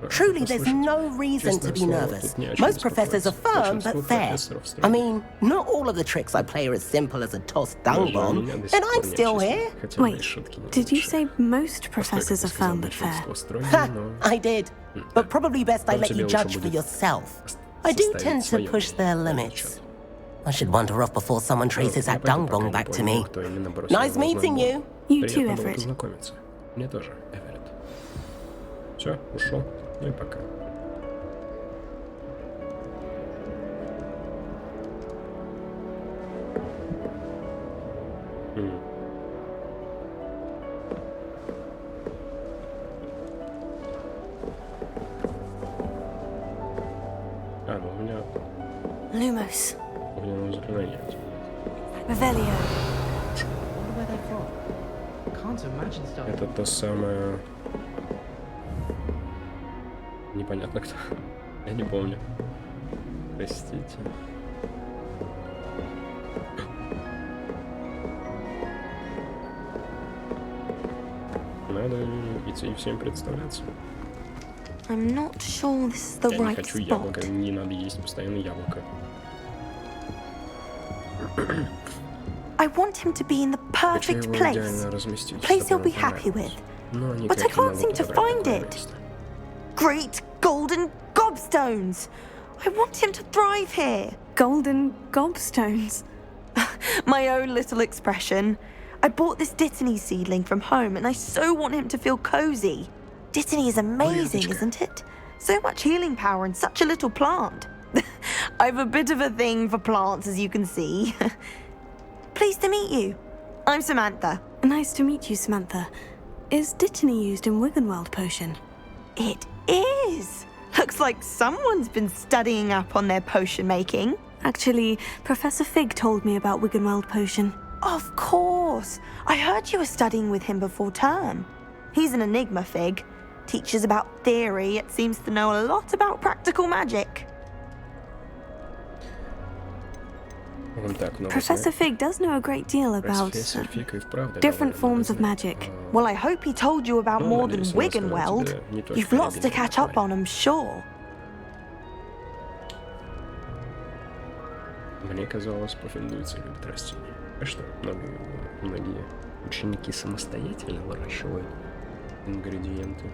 Truly, there's no reason to be nervous. Most professors are firm but fair. I mean, not all of the tricks I play are as simple as a tossed dung bomb, and I'm still here. Wait, did you say most professors are firm but fair? Ha! I did. But probably best I let you judge for yourself. I do tend to push their limits. I should wander off before someone traces that dung bomb back to me. Nice meeting you. You too, Everett. Мне тоже, Эверетт. Все, ушел. Ну и пока. А, ну у меня... Lumos. Огненное заклинание. Revelio. Это то самое... Непонятно кто. Я не помню. Простите. Надо идти и всем представляться. I'm not sure this is the Я не right хочу spot. яблоко, не надо есть постоянно яблоко. I want him to be in the Хочу perfect его place. идеально разместить. Place he'll чтобы be ему happy with. понравилось. Но But I никак не can't могу seem to подобрать find такое it. место. Great golden gobstones! I want him to thrive here. Golden gobstones? My own little expression. I bought this Dittany seedling from home and I so want him to feel cozy. Dittany is amazing, isn't it? So much healing power in such a little plant. I've a bit of a thing for plants, as you can see. Pleased to meet you. I'm Samantha. Nice to meet you, Samantha. Is Dittany used in Wiggenweld potion? It is! Looks like someone's been studying up on their potion making. Actually, Professor Fig told me about Wiggenweld potion. Of course! I heard you were studying with him before term. He's an enigma, Fig. Teaches about theory, yet seems to know a lot about practical magic. Professor Fig does know a great deal about different forms of magic. Well, I hope he told you about more than Wiggenweld. You've lots to catch up on, I'm sure. Мне казалось, Пуффендуйцы любят растения. А что, многие ученики самостоятельно выращивают ингредиенты.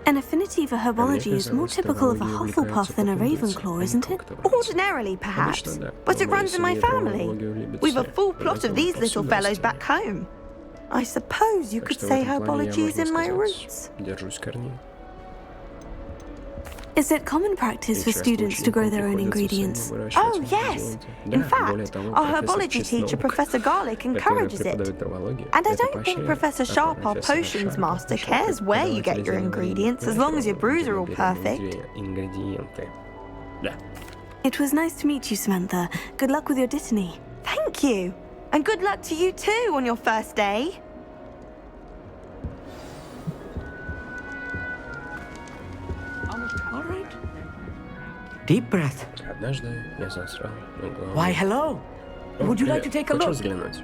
An affinity for herbology is more typical of a Hufflepuff than a Ravenclaw, isn't it? Ordinarily, perhaps, but it runs in my family. We've a full plot of these little fellows back home. I suppose you could say herbology is in my roots. Держусь корней. Is it common practice for students to grow their own ingredients? Oh, yes! In fact, our herbology teacher, Professor Garlick, encourages it. And I don't think Professor Sharp, our potions master, cares where you get your ingredients, as long as your brews are all perfect. It was nice to meet you, Samantha. Good luck with your Dittany. Thank you! And good luck to you too on your first day. Deep breath. Однажды я засрал. Why, hello. Would you like to take a look? Взглянуть?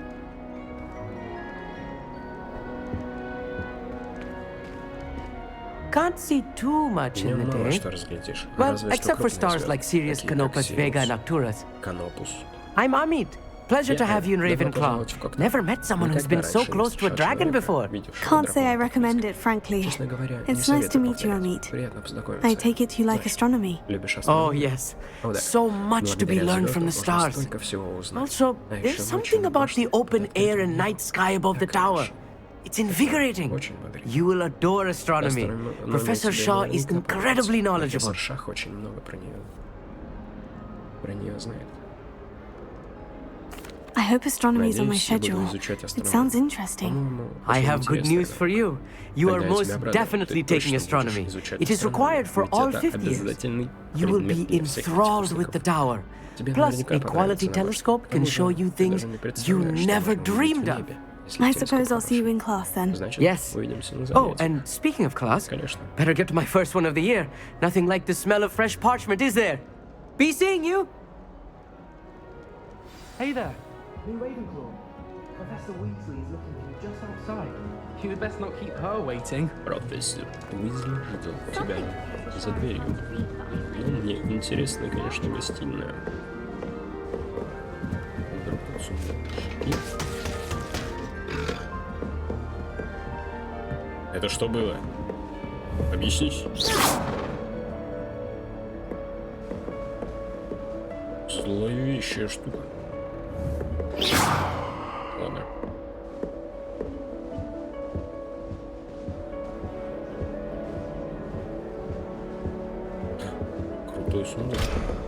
Can't see too much in the Мало day. что разглядишь. Well, Разве что except for крупные stars звезды, like Sirius, такие как Canopus, Vega, and Sirius, Arcturus. Canopus. I'm Amit. Pleasure to Yeah, have you in добро Ravenclaw. пожаловать в коктейль. Never met someone who's been so close to a dragon before. Can't say I recommend it, frankly. Честно говоря, It's не nice to советую meet you, повторять. Amit. Приятно познакомиться. I take it you like astronomy. Любишь Oh, астрономию? yes. О, да. So much to be Благодаря learned from звездам the можно stars. столько всего узнать. Also, А there's еще something очень about the важно open air and night sky above the tower. It's invigorating. Очень бодрит. You will adore astronomy. Professor Shaw is incredibly knowledgeable. Профессор Шах очень много про нее знает. I hope astronomy is on my Надеюсь, я буду schedule. изучать It астрономию. sounds interesting. По-моему, I очень have good интересно, news да. for you. You are Тогда я most тебя обрадую. definitely Ты taking точно astronomy. будешь изучать It is астрономию, required for ведь all это 50 years. обязательный You will be предмет для всех enthralled with the выпускников. tower. Тебе Plus, наверняка a понравится quality на ваш. telescope can show you Ты things даже не you представляешь, что never можно увидеть в dreamed of. небе, если I телескоп suppose I'll see you хороший. in class then. Значит, Yes. увидимся на Oh, занятии. and speaking of class, Конечно. better get to my first one of the year. Nothing like the smell of fresh parchment, is there? Be seeing you. Hey there. New Ravenclaw. Professor Weasley is looking for you just outside. You'd best not keep her waiting. Профессор Уизли ждет тебя за дверью. Ну, мне интересно, конечно, гостиная. Вдруг тут сундук. Это что было? Объяснись. Зловещая штука. Ладно. Крутой сундук.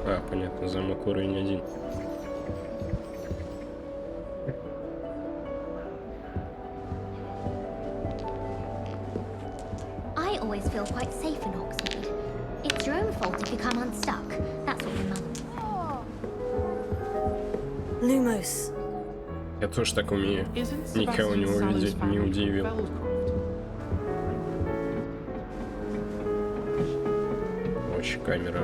А, понятно, замок уровень 1. I always feel quite safe in Oxford. It's your own fault if you come unstuck. That's what my mum. Lumos. Я тоже так умею. Никого не увидеть, не удивил. Очень камера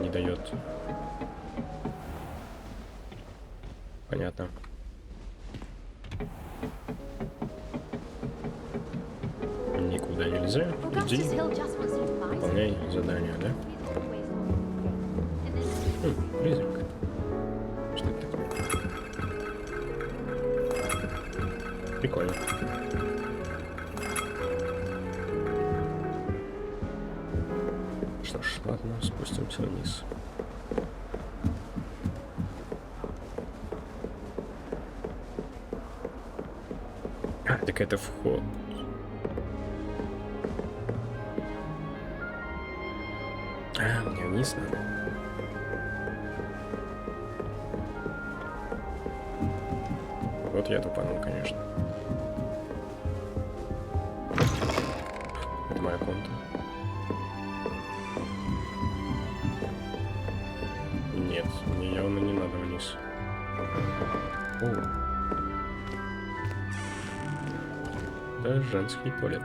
не дает. Понятно. Никуда нельзя. Иди. Выполняй задание, да? Призрак. Что это такое? Прикольно. Что ж, ладно, спустимся вниз. А, так это вход. А, мне вниз надо. Вот я тупанул, конечно. Это моя комната. Нет, мне явно не надо вниз. О. Да, женский туалет.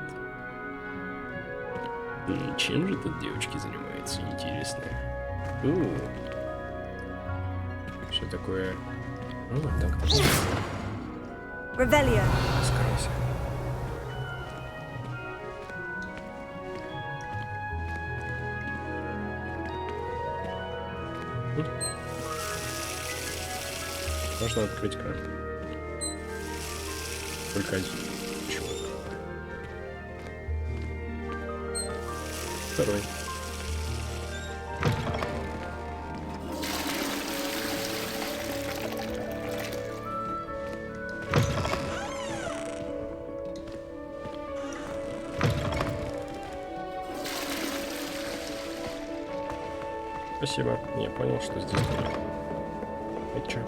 Чем же тут девочки занимаются? Интересно. Все такое... Ну, так. Revelio. Скройся. Можно открыть кран. Только один. Почему? Второй. Спасибо. Я понял, что здесь будет. Это что?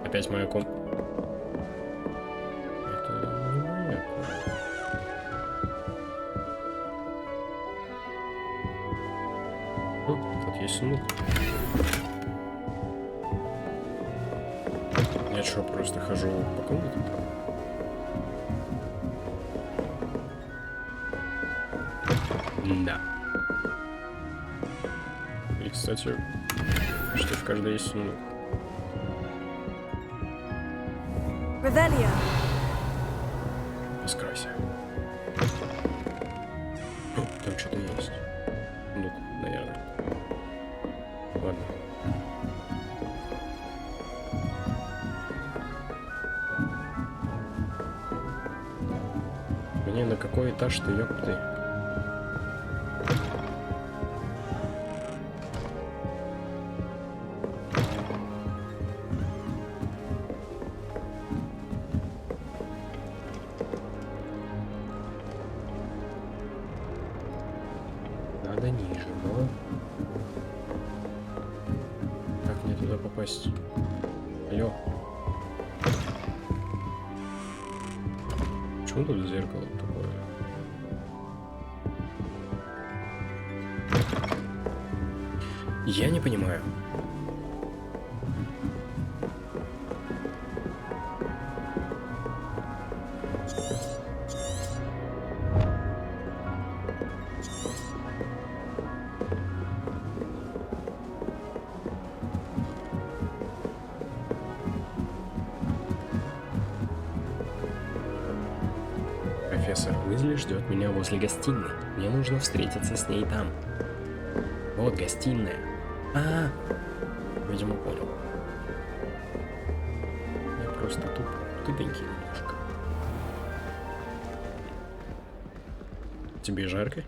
Опять моя комната. Это не моя комната. Тут есть сундук. Я что, просто хожу по комнате? Да. И, кстати, что в каждой есть сундук. Revelio. Раскройся. Там что-то есть. Сундук, наверное. Ладно. Мне на какой этаж ты, ёпты? туда попасть? Алло. Почему тут зеркало такое? Я не понимаю. Профессор Уизли ждет меня возле гостиной. Мне нужно встретиться с ней там. Вот гостиная. Видимо, понял. Я просто тупенький немножко. Тебе жарко?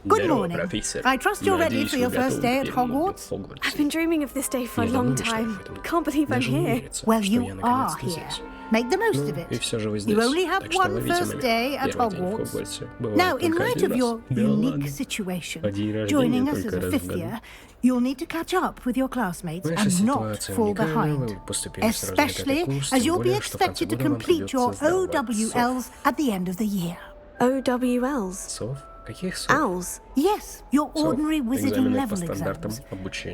Good morning. I trust you're ready for your first day at Hogwarts. I've been dreaming of this day for a long time. Can't believe I'm here. Well, you are here. Make the most of it. You only have one first day at Hogwarts. Now, in light of your unique situation, joining us as a fifth year, you'll need to catch up with your classmates and not fall behind, especially as you'll be expected to complete your OWLs at the end of the year. OWLs? Owls? Yes, your ordinary wizarding level exams.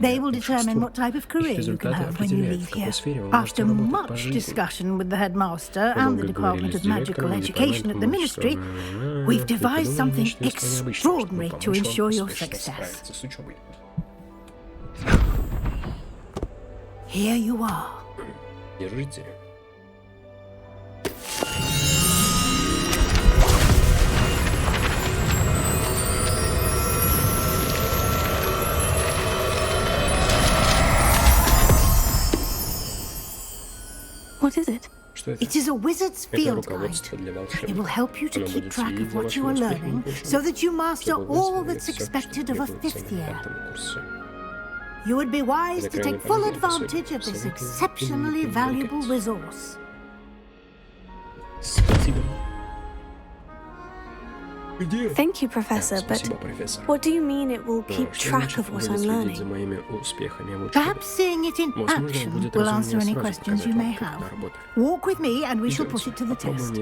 They will determine what type of career you can have when you leave here. After much discussion with the headmaster and the Department of Magical Education at the Ministry, we've devised something extraordinary to ensure your success. Here you are. Держите. What is it? It is a wizard's field guide. It will help you to keep track of what you are learning so that you master all that's expected of a fifth year. You would be wise to take full advantage of this exceptionally valuable resource. Thank you, Professor, but what do you mean it will keep track of what I'm learning? Perhaps seeing it in action will answer any questions you may have. Walk with me and we shall put it to the test.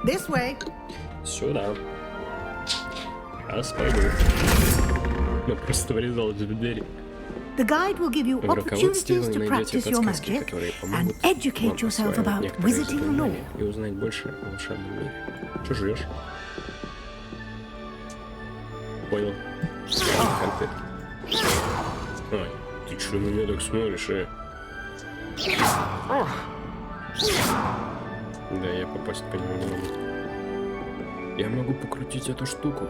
This way. Сюда. Сейчас пойду. Я просто врезалась в дверь. The guide will give you opportunities to practice your magic and educate yourself about wizarding lore. И узнать больше о волшебном мире. Что жрешь? Понял. Конфетки. Ой, ты что на меня так смотришь, Да, я попасть по нему не могу. Я могу покрутить эту штуку.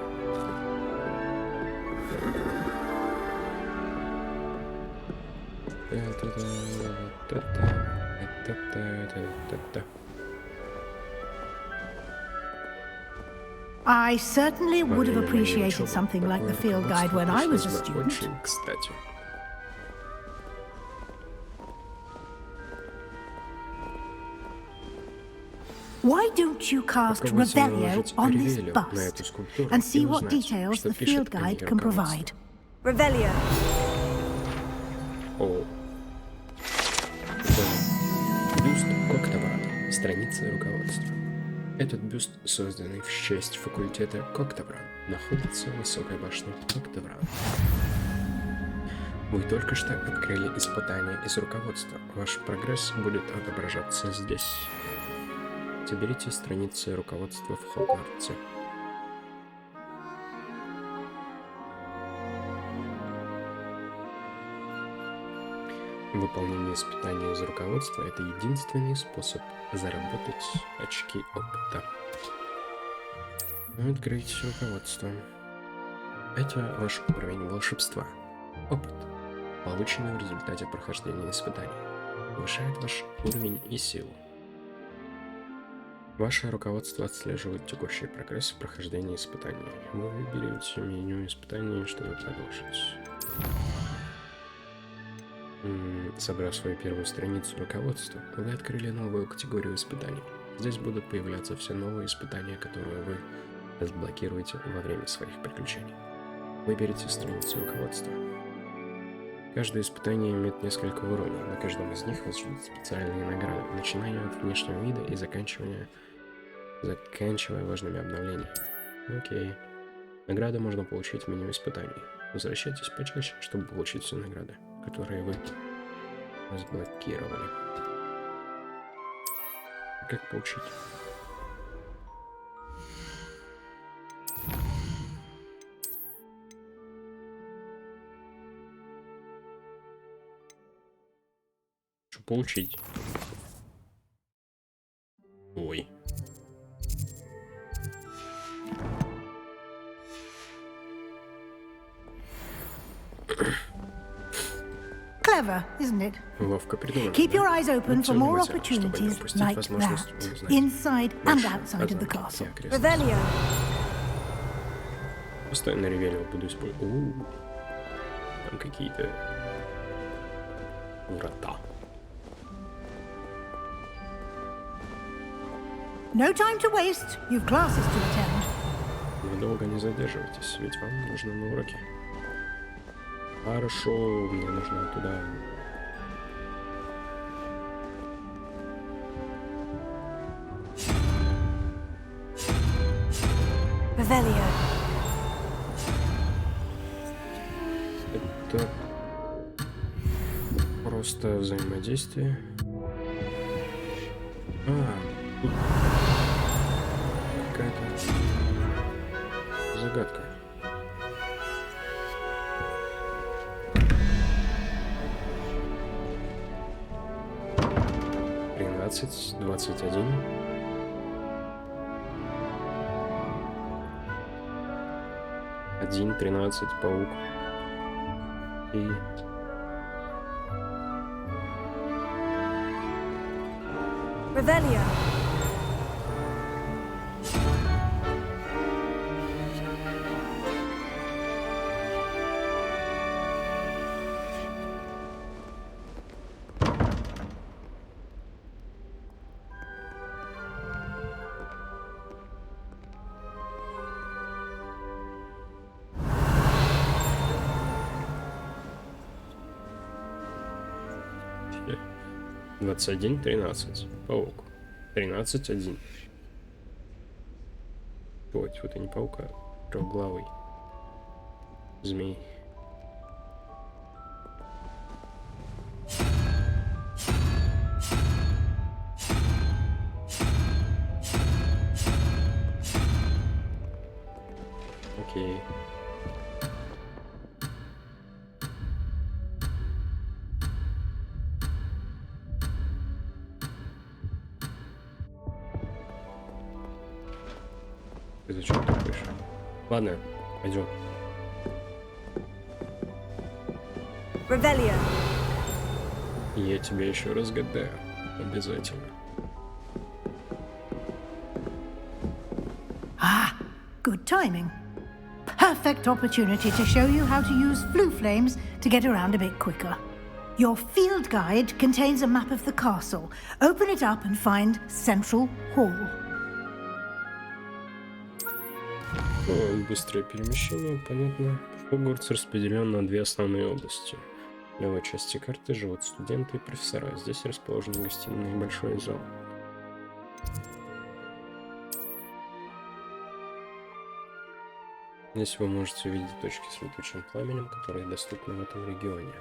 I certainly would have appreciated something like the field guide when I was a student. Кстати. Why don't you cast Revelio on this bust and see what details the field guide can provide? Revelio. О. Бюст Коктабрана. Страница руководства. Этот бюст, созданный в честь факультета Коктабран, находится в высокой башне Коктабран. Вы только что открыли испытание из руководства. Ваш прогресс будет отображаться здесь. Заберите страницы руководства в Хогвартсе. Выполнение испытаний из руководства – это единственный способ заработать очки опыта. Открыть руководство. Это ваш уровень волшебства. Опыт, полученный в результате прохождения испытаний, повышает ваш уровень и силу. Ваше руководство отслеживает текущий прогресс в прохождении испытаний. Вы выберете меню испытаний, чтобы продолжить. Собрав свою первую страницу руководства, вы открыли новую категорию испытаний. Здесь будут появляться все новые испытания, которые вы разблокируйте во время своих приключений. Выберите страницу руководства. Каждое испытание имеет несколько уровней. На каждом из них вас ждут специальные награды, начиная от внешнего вида и заканчивая важными обновлениями. Окей. Награды можно получить в меню испытаний. Возвращайтесь почаще, чтобы получить все награды, которые вы разблокировали. Как получить? Что получить? Ой. Clever, isn't it? Ловко придумано. Keep your eyes open for more Чтобы не opportunities упустить like возможность that, узнать inside and больше outside of the о castle. окрестностях. Revelio. Постоянно ревелио буду использовать. Там какие-то врата. No time to waste. You've classes to attend. Вы долго не задерживайтесь, ведь вам нужно на уроки. Хорошо, мне нужно туда. Revelio. Это просто взаимодействие. Тут какая-то загадка. Тринадцать, 21. Один, 13, паук. И... Revelio. Все. 21, 13. Паук. 13, 1. Вот это не паук, а трехглавый змей. Окей. Ты зачем ты пишешь? Ладно, пойдем. Revelio. Я тебя еще разгадаю. Обязательно. Ah, good timing. Perfect opportunity to show you how to use flue flames to get around a bit quicker. Your field guide contains a map of the castle. Open it up and find Central Hall. Быстрое перемещение, понятно. Хогвартс распределен на две основные области. В левой части карты живут студенты и профессора. Здесь расположены гостиные и большой зал. Здесь вы можете увидеть точки с летучим пламенем, которые доступны в этом регионе.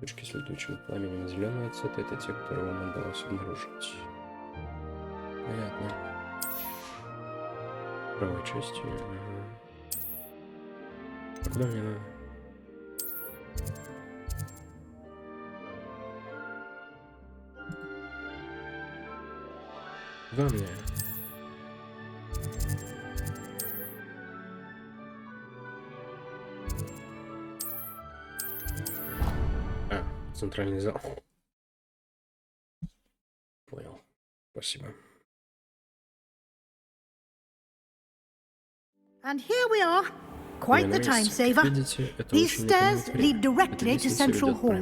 Точки с летучим пламенем зеленого цвета — это те, которые вам удалось обнаружить. Понятно. Правой части. А куда мне надо? Куда мне? Центральный зал. Понял. Спасибо. And here we are. Quite the time saver. These stairs lead directly to Central Hall.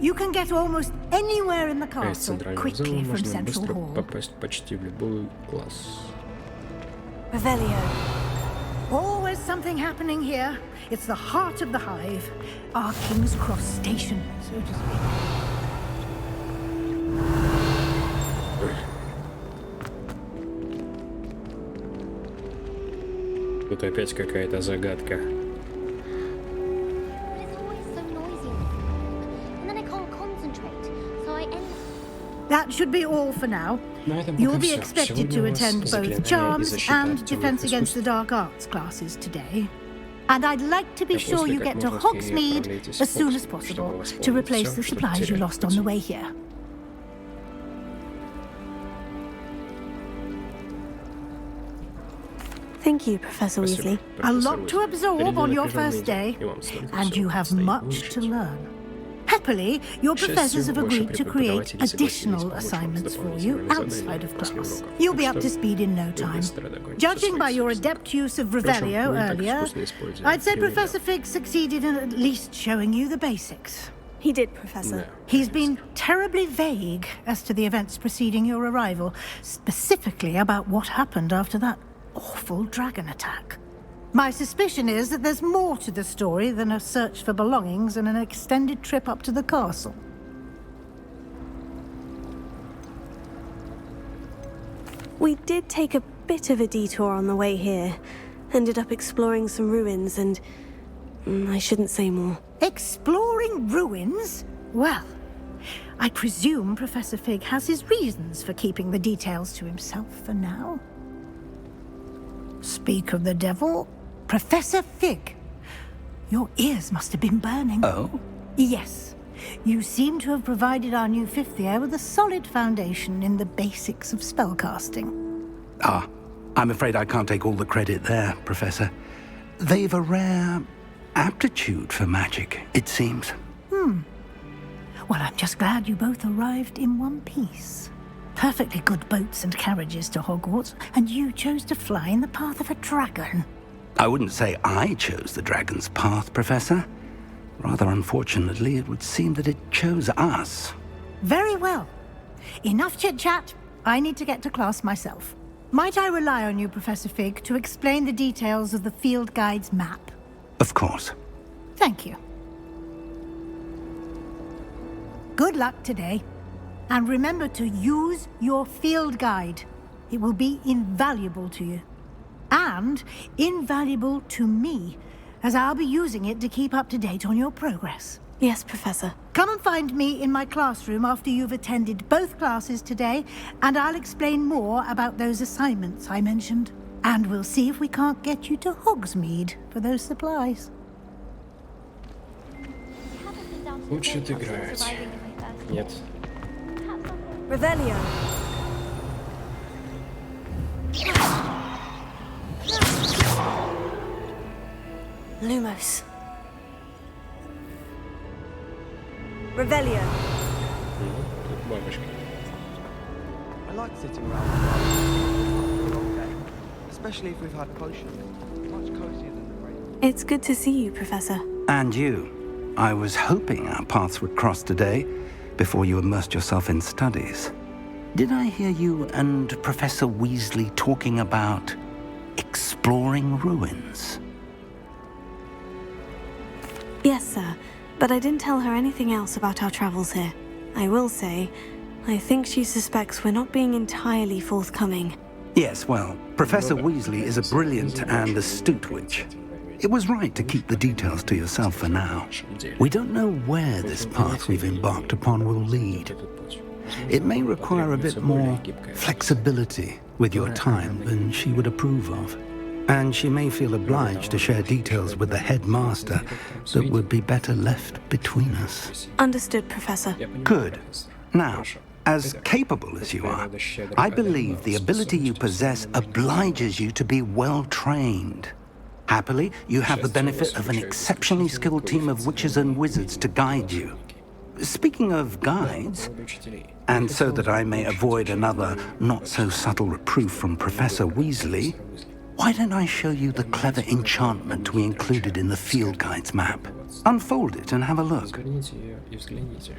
You can get almost anywhere in the А из castle центрального quickly зала from можно Central быстро Hall. попасть почти в любой класс. Revelio. Always something happening here. It's the heart of the hive. Our King's Cross station, so to speak. Тут опять какая-то загадка. That should be all for now. You'll be expected to attend both Charms and Defense Against the Dark Arts classes today. And I'd like to be sure you get to Hogsmeade as soon as possible to replace the supplies you lost on the way here. Thank you, Professor Weasley. A lot to absorb on your first day, and you have much to learn. Happily, your professors have agreed to create additional assignments for you outside of class. You'll be up to speed in no time. Judging by your adept use of Revelio earlier, I'd say Professor Fig succeeded in at least showing you the basics. He did, Professor. He's been terribly vague as to the events preceding your arrival, specifically about what happened after that awful dragon attack. My suspicion is that there's more to the story than a search for belongings and an extended trip up to the castle. We did take a bit of a detour on the way here. Ended up exploring some ruins and... I shouldn't say more. Exploring ruins? Well, I presume Professor Fig has his reasons for keeping the details to himself for now. Speak of the devil, Professor Fig. Your ears must have been burning. Oh? Yes. You seem to have provided our new fifth year with a solid foundation in the basics of spellcasting. Ah, I'm afraid I can't take all the credit there, Professor. They've a rare aptitude for magic, it seems. Well, I'm just glad you both arrived in one piece. Perfectly good boats and carriages to Hogwarts, and you chose to fly in the path of a dragon. I wouldn't say I chose the dragon's path, Professor. Rather unfortunately, it would seem that it chose us. Very well. Enough chit-chat. I need to get to class myself. Might I rely on you, Professor Fig, to explain the details of the field guide's map? Of course. Thank you. Good luck today. And remember to use your field guide. It will be invaluable to you. And invaluable to me, as I'll be using it to keep up to date on your progress. Yes, Professor. Come and find me in my classroom after you've attended both classes today, and I'll explain more about those assignments I mentioned. And we'll see if we can't get you to Hogsmeade for those supplies. Учат играть. Нет. Revelio. Lumos. Revelio. Бабочка. I like sitting around for a long day, especially if we've had potions. Much cozier than the rain. It's good to see you, Professor. And you. I was hoping our paths would cross today, before you immersed yourself in studies. Did I hear you and Professor Weasley talking about exploring ruins? Yes, sir. But I didn't tell her anything else about our travels here. I will say, I think she suspects we're not being entirely forthcoming. Yes, well, Professor Weasley is a brilliant and astute witch. It was right to keep the details to yourself for now. We don't know where this path we've embarked upon will lead. It may require a bit more flexibility with your time than she would approve of. And she may feel obliged to share details with the headmaster that would be better left between us. Understood, Professor. Good. Now, as capable as you are, I believe the ability you possess obliges you to be well-trained. Happily, you have the benefit of an exceptionally skilled team of witches and wizards to guide you. Speaking of guides, and so that I may avoid another not-so-subtle reproof from Professor Weasley, Why don't I show you the clever enchantment we included in the field guide's map? Unfold it and have a look. Разгорните ее и взгляните.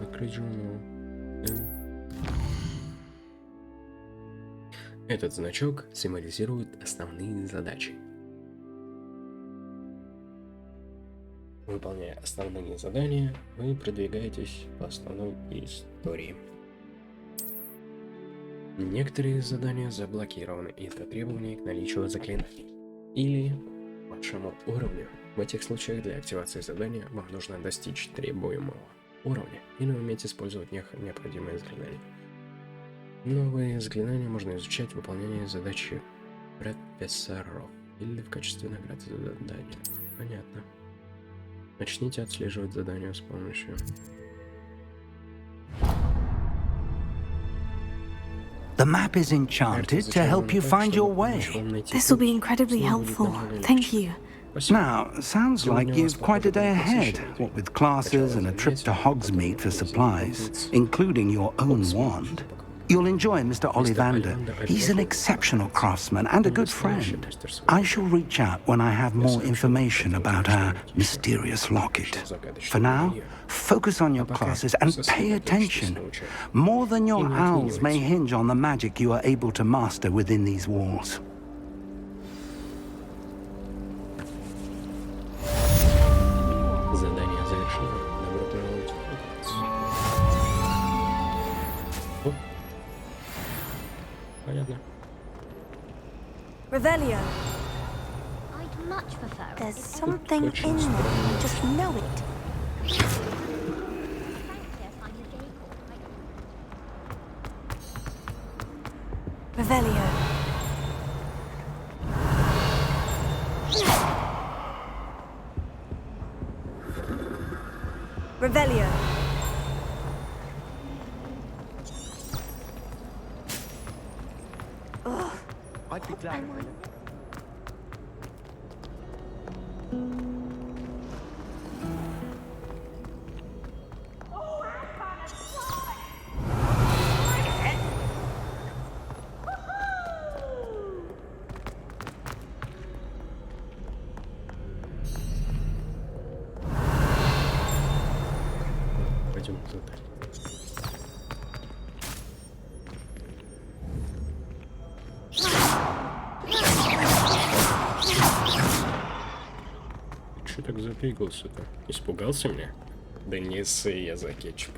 Открыть журнал. Этот значок символизирует основные задачи. Выполняя основные задания, вы продвигаетесь по основной истории. Некоторые задания заблокированы из-за требований к наличию заклинаний или вашему уровню. В этих случаях для активации задания вам нужно достичь требуемого уровня или уметь использовать необходимые заклинания. Новые заклинания можно изучать в выполнении задачи профессоров или в качестве награды за задание. Понятно. Начните отслеживать задания с помощью... The map is enchanted to help you find your way. This will be incredibly helpful. Thank you. Now, sounds like you've quite a day ahead, what with classes and a trip to Hogsmeade for supplies, including your own wand. You'll enjoy Mr. Ollivander. He's an exceptional craftsman and a good friend. I shall reach out when I have more information about our mysterious locket. For now, focus on your classes and pay attention. More than your owls may hinge on the magic you are able to master within these walls. Задание завершено. Добро пожаловать в Хогвартс. Понятно. Revelio. I'd much prefer it. There's something in there. I just know it. Revelio. Revelio. I'd be glad. Пойдем туда. Ты чё так запрыгался-то? Испугался меня? Да не ссы я за кетчуп.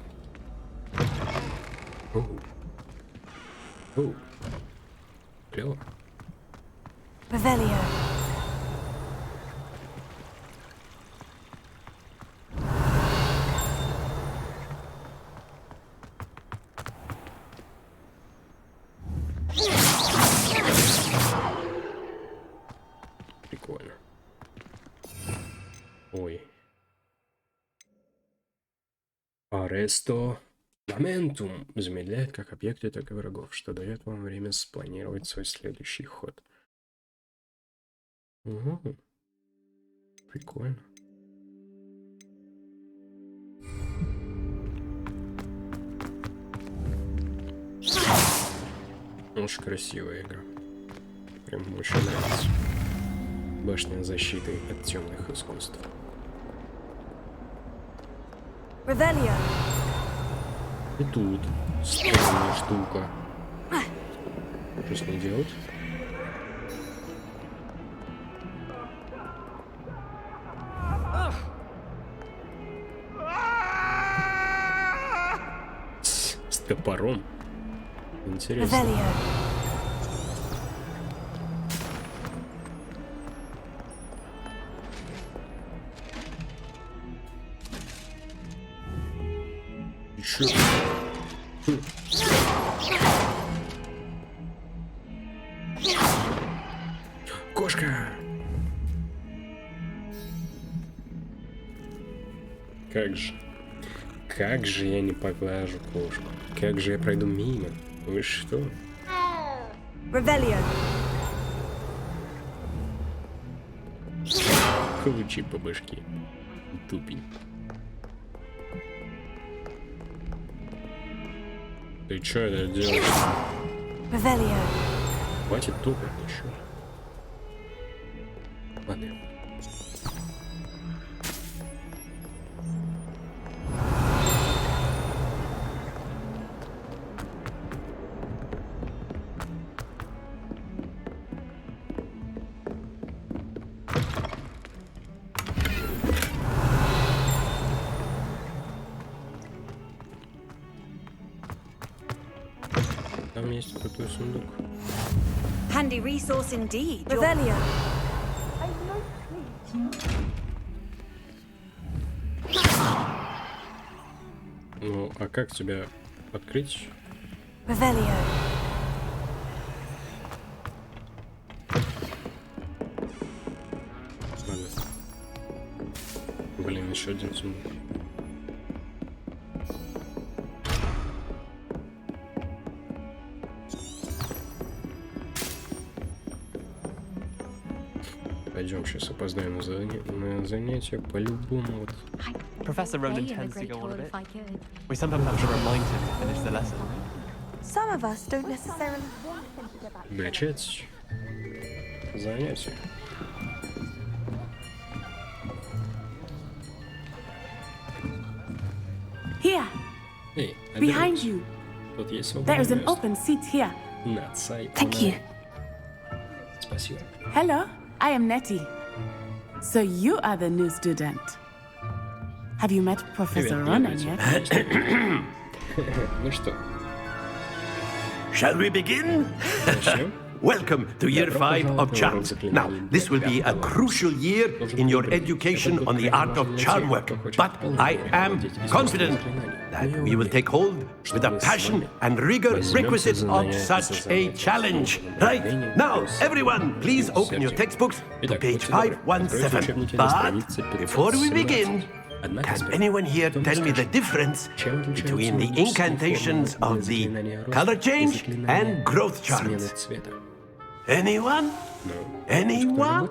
Оу. Клево. Revelio. Прикольно. Ой. Аресто моментум замедляет как объекты, так и врагов, что дает вам время спланировать свой следующий ход. Угу. Прикольно. Очень красивая игра. Прям очень нравится. Башня защиты от темных искусств. Revelio. И тут странная штука. Что с ней делать? С топором. Интересно. Revelio. Чё? Кошка! Как же я не поглажу кошку? Как же я пройду мимо? Вы что? Revelio. Получи по башке. Тупень. Ты чё это делаешь? Revelio. Хватит топать еще. Ладно. Там есть крутой сундук. Handy resource indeed. Revelio. Ну, а как тебя открыть? Revelio. Ладно. Блин, еще один сундук. Пойдем, сейчас опоздаем на занятие по-любому. Вот. Professor Ronan tends to go on a bit. We sometimes have to remind him to finish the lesson. Some of us don't necessarily want him to get back. Начать занятие. Here, Эй, behind you. Тут есть There is an свободное open seat here. место. Thank you. Спасибо. Hello, I am Nettie. So you are the new student. Have you met Professor Ronan yet? Ну что? Shall we begin? Welcome to year 5 of charms. Now, this will be a crucial year in your education on the art of charm work. But I am confident that you will take hold with the passion and rigor requisite of such a challenge. Right, now, everyone, please open your textbooks to page 517. But before we begin, can anyone here tell me the difference between the incantations of the color change and growth charms? Anyone? Anyone?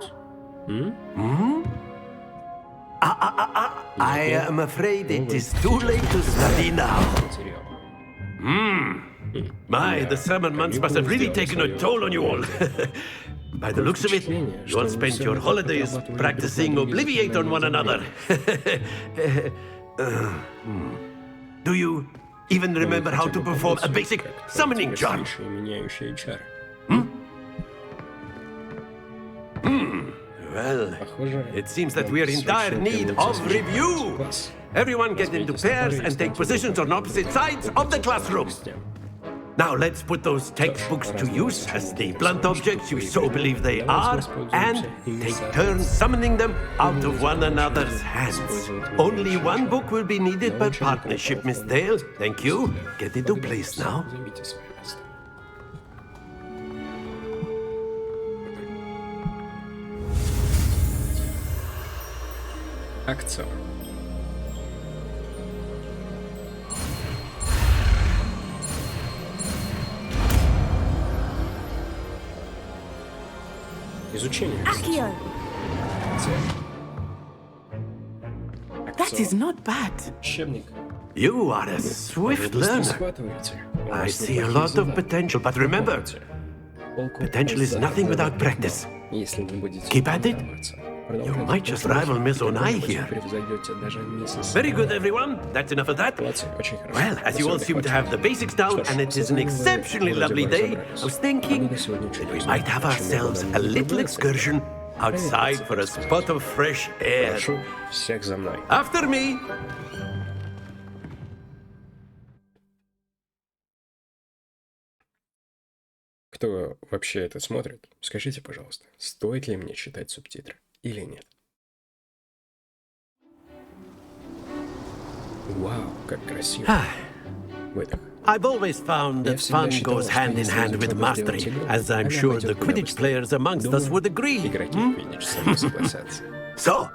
I am afraid it is too late to study now. My, the summer months must have really taken a toll on you all. By the looks of it, you all spent your holidays practicing Obliviate on one another. Do you even remember how to perform a basic summoning charm? Well, it seems that we are in dire need of review. Everyone get into pairs and take positions on opposite sides of the classroom. Now let's put those textbooks to use as the blunt objects you so believe they are, and take turns summoning them out of one another's hands. Only one book will be needed per partnership, Miss Dale. Thank you. Get into place now. Актер. Изучение. Accio. That is not bad. Учебник. You are a swift learner. I see a lot of potential, but remember, potential is nothing without practice. Keep at it. You might just rival Miss Onai here. Very good, everyone. That's enough of that. Well, as you all seem to have the basics down, and it is an exceptionally lovely day, I was thinking that we might have ourselves a little excursion outside for a spot of fresh air. After me. Кто вообще это смотрит? Скажите, пожалуйста, стоит ли мне читать субтитры или нет? Вау, как красиво. Выдох. I've always found that fun goes hand in hand with mastery, as I'm sure the Quidditch players amongst us would agree. So,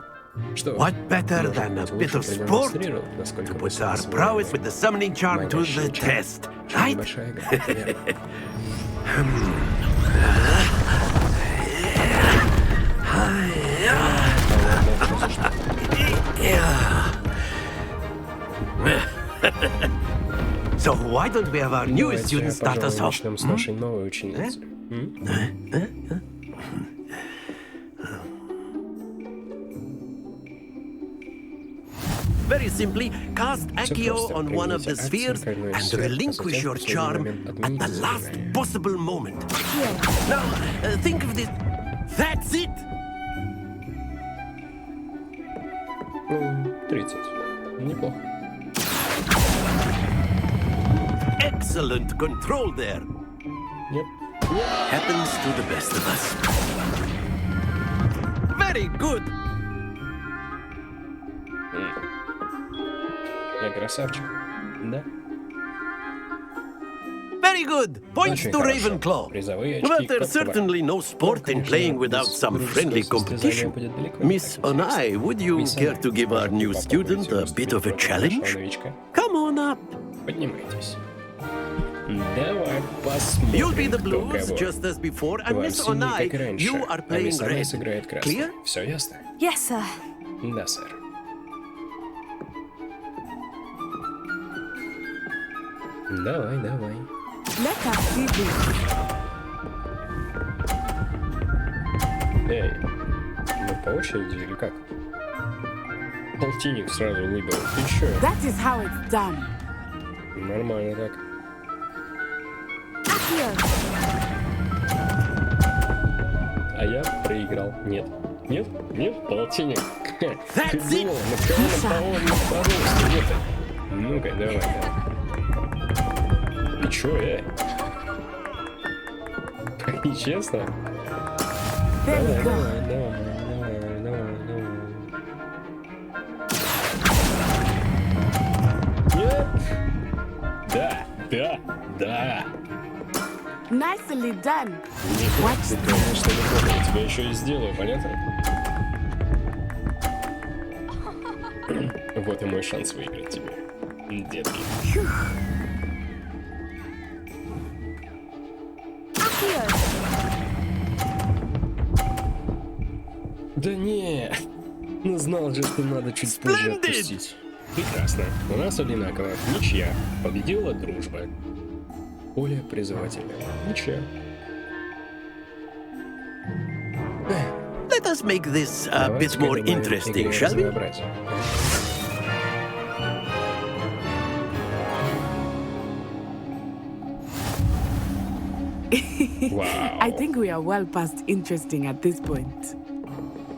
what better than a bit of sport to put our prowess with the summoning charm to the test, right? So why don't we have our newest student start us off? Начнем с нашей новой ученицы. Very simply, cast Accio on one of the spheres and relinquish your charm at the last possible moment. Now, think of this. That's it! 30. Неплохо. Excellent control there. Yep. Happens to the best of us. Very good. Я красавчик. Да. Very good. Points to Ravenclaw. But there's certainly no sport in playing without some friendly competition. Miss Onai, would you care to give our new student a bit of a challenge? Come on up. Поднимайтесь. Давай посмотрим. You'll be the blues, just as before, and Miss Onai, you are playing red. Clear? Все ясно? Yes, sir. Да, сэр. Давай, давай. Let us see this. Эй, мы по очереди или как? Полтинник сразу выбил. Ты чё? That is how it's done. Нормально так. А я проиграл. Нет. Нет? Нет? Полтинник. Ты думал, на кого напоролся? Нет. Ну-ка, давай. И чё, Нечестно? Давай, давай, давай. Нет? Да. Nicely done. Ты, конечно, неплохо. Я тебя еще и сделаю, понятно? Вот и мой шанс выиграть тебе, детки. Да не, ну знал же, что надо чуть позже отпустить. Прекрасно. У нас одинаково. Ничья. Победила дружба. Поле призывателя. Ничья. Let us make this a bit more interesting, shall we? Wow. I think we are well past interesting at this point.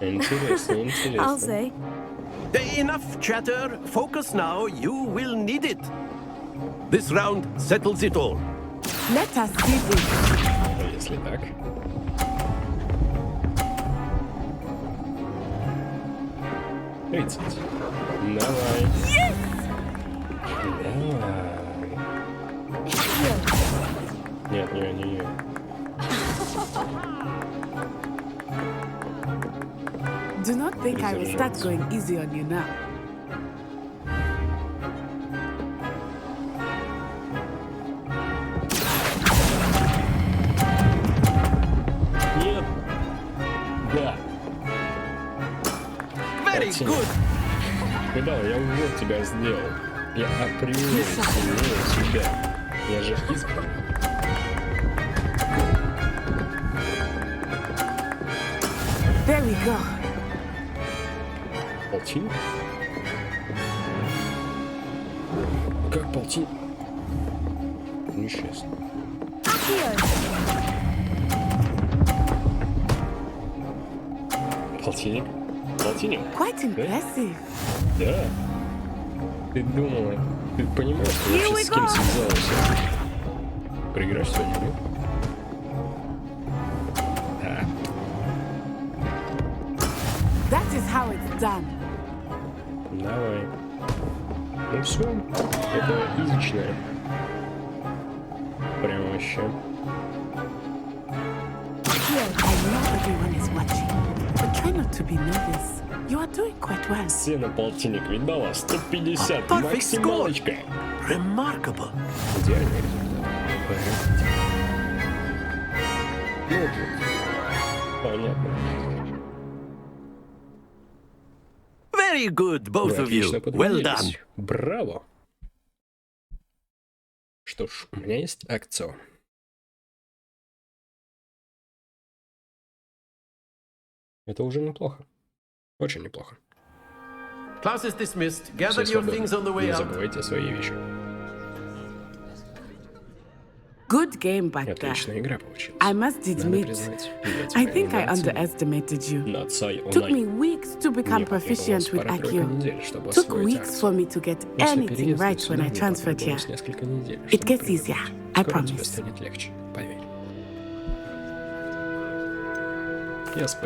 Интересно. I'll say. Enough chatter. Focus now. You will need it. This round settles it all. Let us see this. Если так. Тридцать. Давай. Yes! Давай. Нет. Do not think I will start going easy on you now. Нет. Да. Very good. Видал, я уже тебя сделал. Я априори сильнее тебя. Я же избран. There we go. Полтинник? Как полтинник? Нечестно. Полтинник? Полтинник? Quite impressive. Да. Ты думала, ты понимаешь, что вообще с кем связался? Проиграешь сегодня, нет? Да. That is how it's done. Давай. Ну все, это изичное. Прям вообще. I know everyone is watching, but try not to be nervous. You are doing quite well. Все на полтинник ведь дала. 150. Максималочка. Remarkable. Идеальный результат. Ну тут. Понятно. Very good, both of you. Well done. Браво. Что ж, у меня есть акция. Это уже неплохо. Очень неплохо. Class is dismissed. Gather Все your свободны. things on the way Не out. забывайте свои вещи. Good game back there. Отличная игра получилась. I must Надо admit, признать, I think I underestimated you. Took me weeks to become proficient with IQ. Took weeks for me to get anything right when I transferred here. It gets easier, I promise.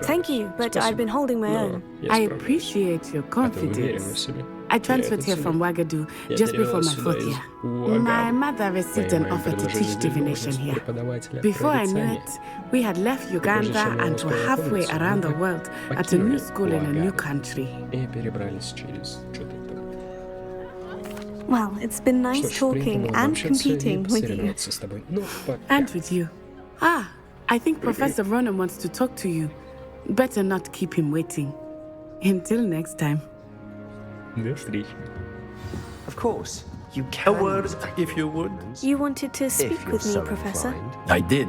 Thank you, but I've been holding my own. I appreciate your confidence. I transferred here from Wagadu just before my 4th year. My mother received an offer to teach divination here. Before I knew it, we had left Uganda and were halfway around the world at a new school in a new country. Well, it's been nice talking and competing with you. And with you. Ah, I think Professor Ronan wants to talk to you. Better not keep him waiting. Until next time. Of course, you can. A word, if you would. You wanted to speak with me, Professor? I did.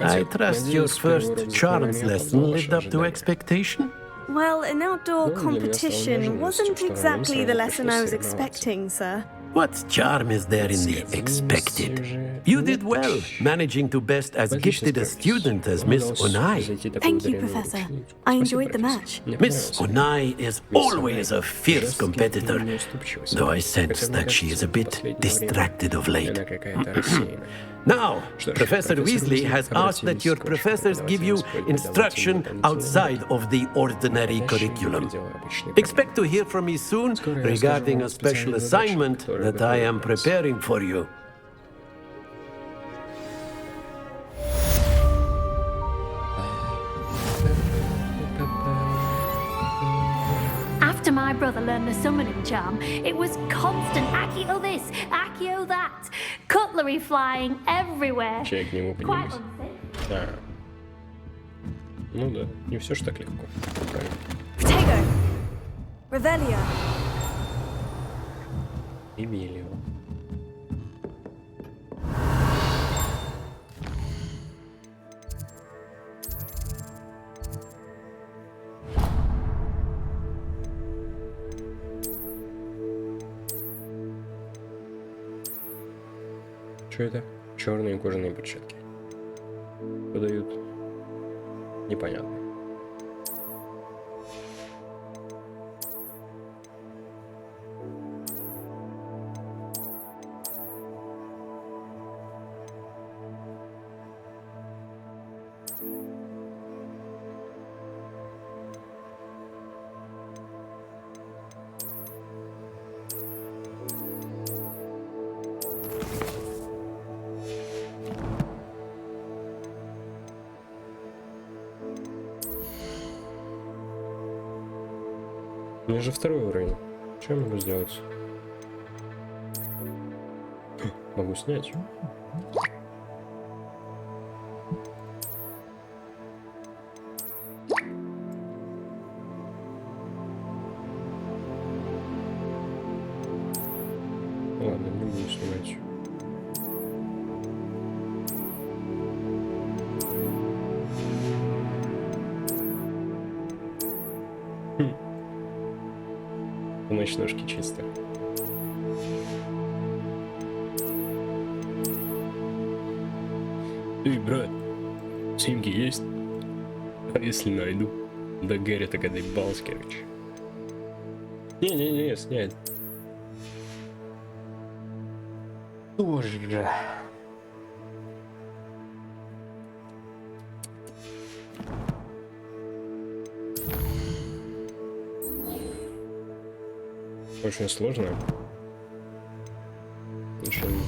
I trust your first charms lesson lived up to expectation? Well, an outdoor competition wasn't exactly the lesson I was expecting, sir. What charm is there in the expected? You did well, managing to best as gifted a student as Miss Onai. Thank you, Professor. I enjoyed the match. Miss Onai is always a fierce competitor, though I sense that she is a bit distracted of late. Now, Professor Weasley has asked that your professors give you instruction outside of the ordinary curriculum. Expect to hear from me soon regarding a special assignment that I am preparing for you. After my brother learned the summoning charm, it was constant Accio this, Accio that, cutlery flying everywhere. Quite unfit. Ну да, не все ж так легко. Правильно. Protego! Revelio! Эмилио. Что это? Черные кожаные перчатки. Подают. Непонятно. У меня же 2-й уровень. Что я могу сделать? Могу снять. Ладно, не буду снимать. Ночнушки чисто. Эй, брат, снимки есть? А если найду? Да Гэри так доебался, короче. Не-не-не, снять. Тоже. Очень сложно. Очень...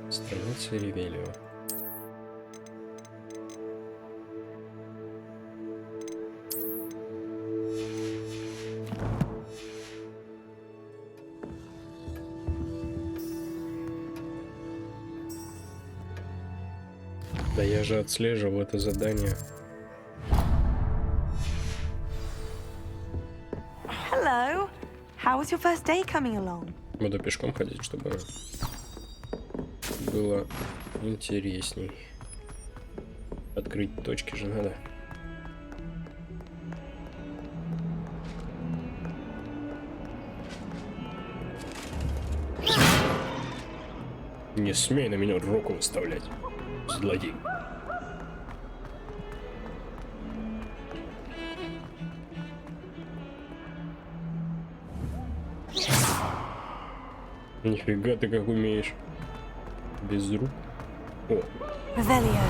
Страница Ревелио. Да я же отслеживал это задание. Hello. How was your first day coming along? Буду пешком ходить, чтобы было интересней. Открыть точки же надо. Не смей на меня руку выставлять, злодей. Нифига ты как умеешь. Без рук. О. Revelio.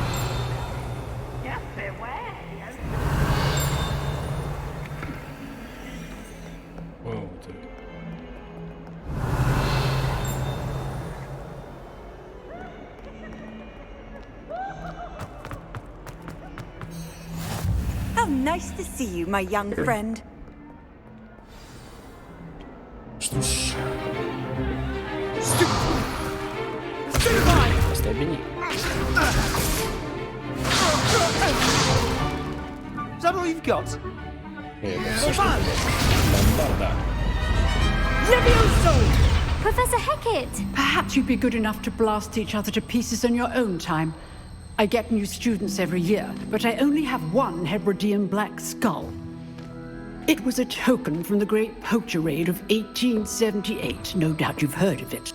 О, вот это. How nice to see you, my young friend. Что ж. Остолбени. Is that all you've got? Это все, что бомбарда. Levioso! Professor Hecat! Perhaps you'd be good enough to blast each other to pieces in your own time. I get new students every year, but I only have one Hebridean black skull. It was a token from the Great Poacher Raid of 1878. No doubt you've heard of it.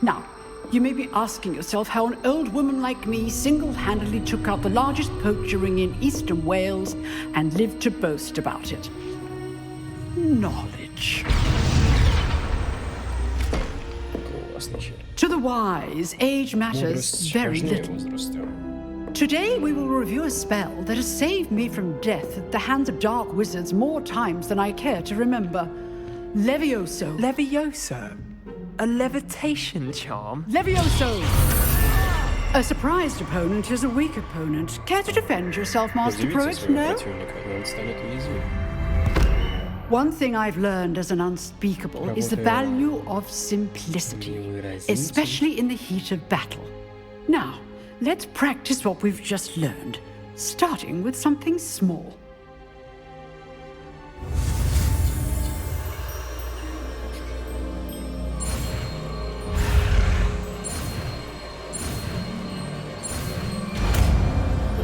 Now, you may be asking yourself how an old woman like me single-handedly took out the largest poacher ring in eastern Wales and lived to boast about it. Knowledge. To the wise, age matters very little. Today we will review a spell that has saved me from death at the hands of dark wizards more times than I care to remember. Levioso. Levioso? A levitation charm? Levioso! A surprised opponent is a weak opponent. Care to defend yourself, Master Poet? No? One thing I've learned as an unspeakable is the value of simplicity, especially in the heat of battle. Now, let's practice what we've just learned, starting with something small.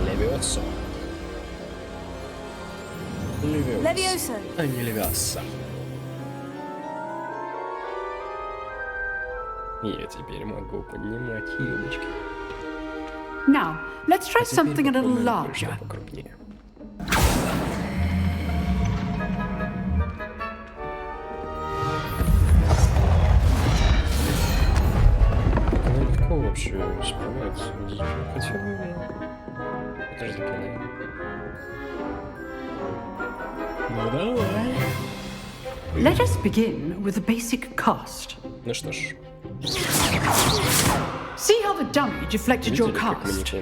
Levioso. Levioso. А не Левиоса. Я теперь могу поднимать юбочки. Now, let's try something a little larger. Покрупнее. Она легко вообще справляется. Хотя это же заклинание. Ну давай. Let us begin with a basic cast. Ну что ж. See how the dummy deflected your cast?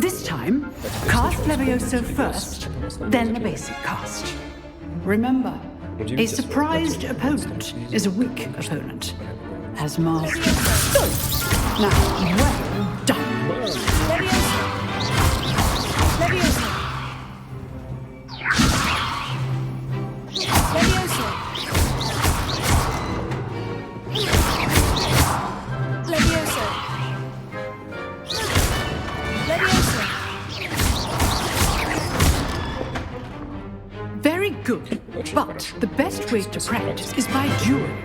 This time, cast Levioso first, then the basic cast. Remember, a surprised opponent is a weak opponent. As master. Now, well done. Levioso. Levioso. Levioso. Levioso. Levioso. Very good, but the best way to practice is by dueling.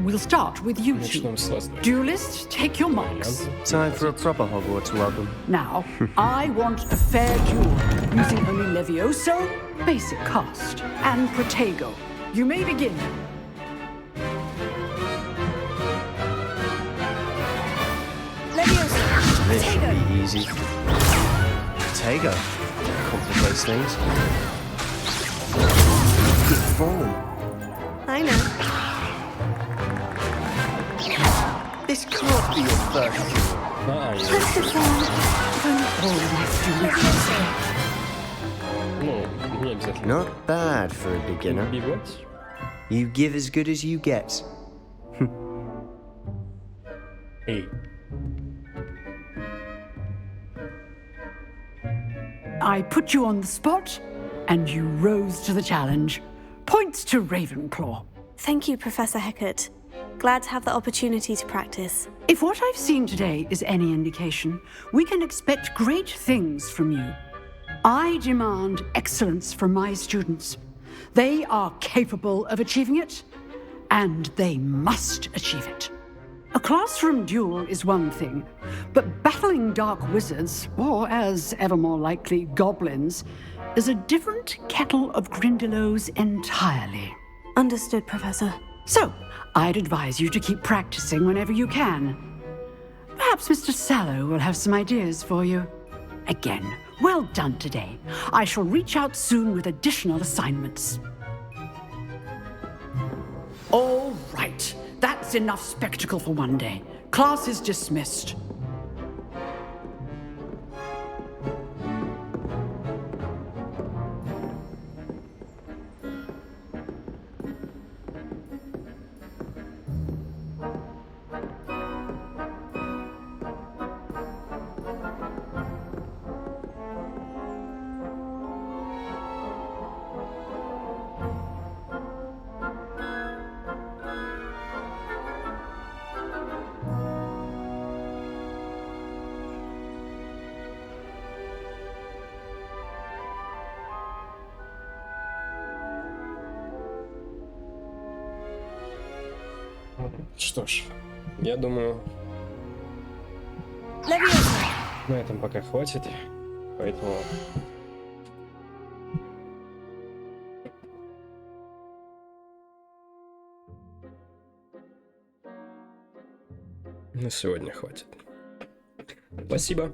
We'll start with you two. Duelists, take your marks. Time for a proper Hogwarts welcome. Now, I want a fair duel, using only Levioso, basic cast, and Protego. You may begin. Levioso. This should be easy. Protego. Complicates things. Good falling. I know. This can't be your first Not bad for a beginner. You give as good as you get. Hey. I put you on the spot, and you rose to the challenge. Points to Ravenclaw. Thank you, Professor Hecat. Glad to have the opportunity to practice. If what I've seen today is any indication, we can expect great things from you. I demand excellence from my students. They are capable of achieving it, and they must achieve it. A classroom duel is one thing, but battling dark wizards, or as ever more likely, goblins, is a different kettle of grindylows entirely. Understood, Professor. So, I'd advise you to keep practicing whenever you can. Perhaps Mr. Sallow will have some ideas for you. Again, well done today. I shall reach out soon with additional assignments. All right, that's enough spectacle for one day. Class is dismissed. Что ж, я думаю, на этом пока хватит, поэтому... На сегодня хватит. Спасибо.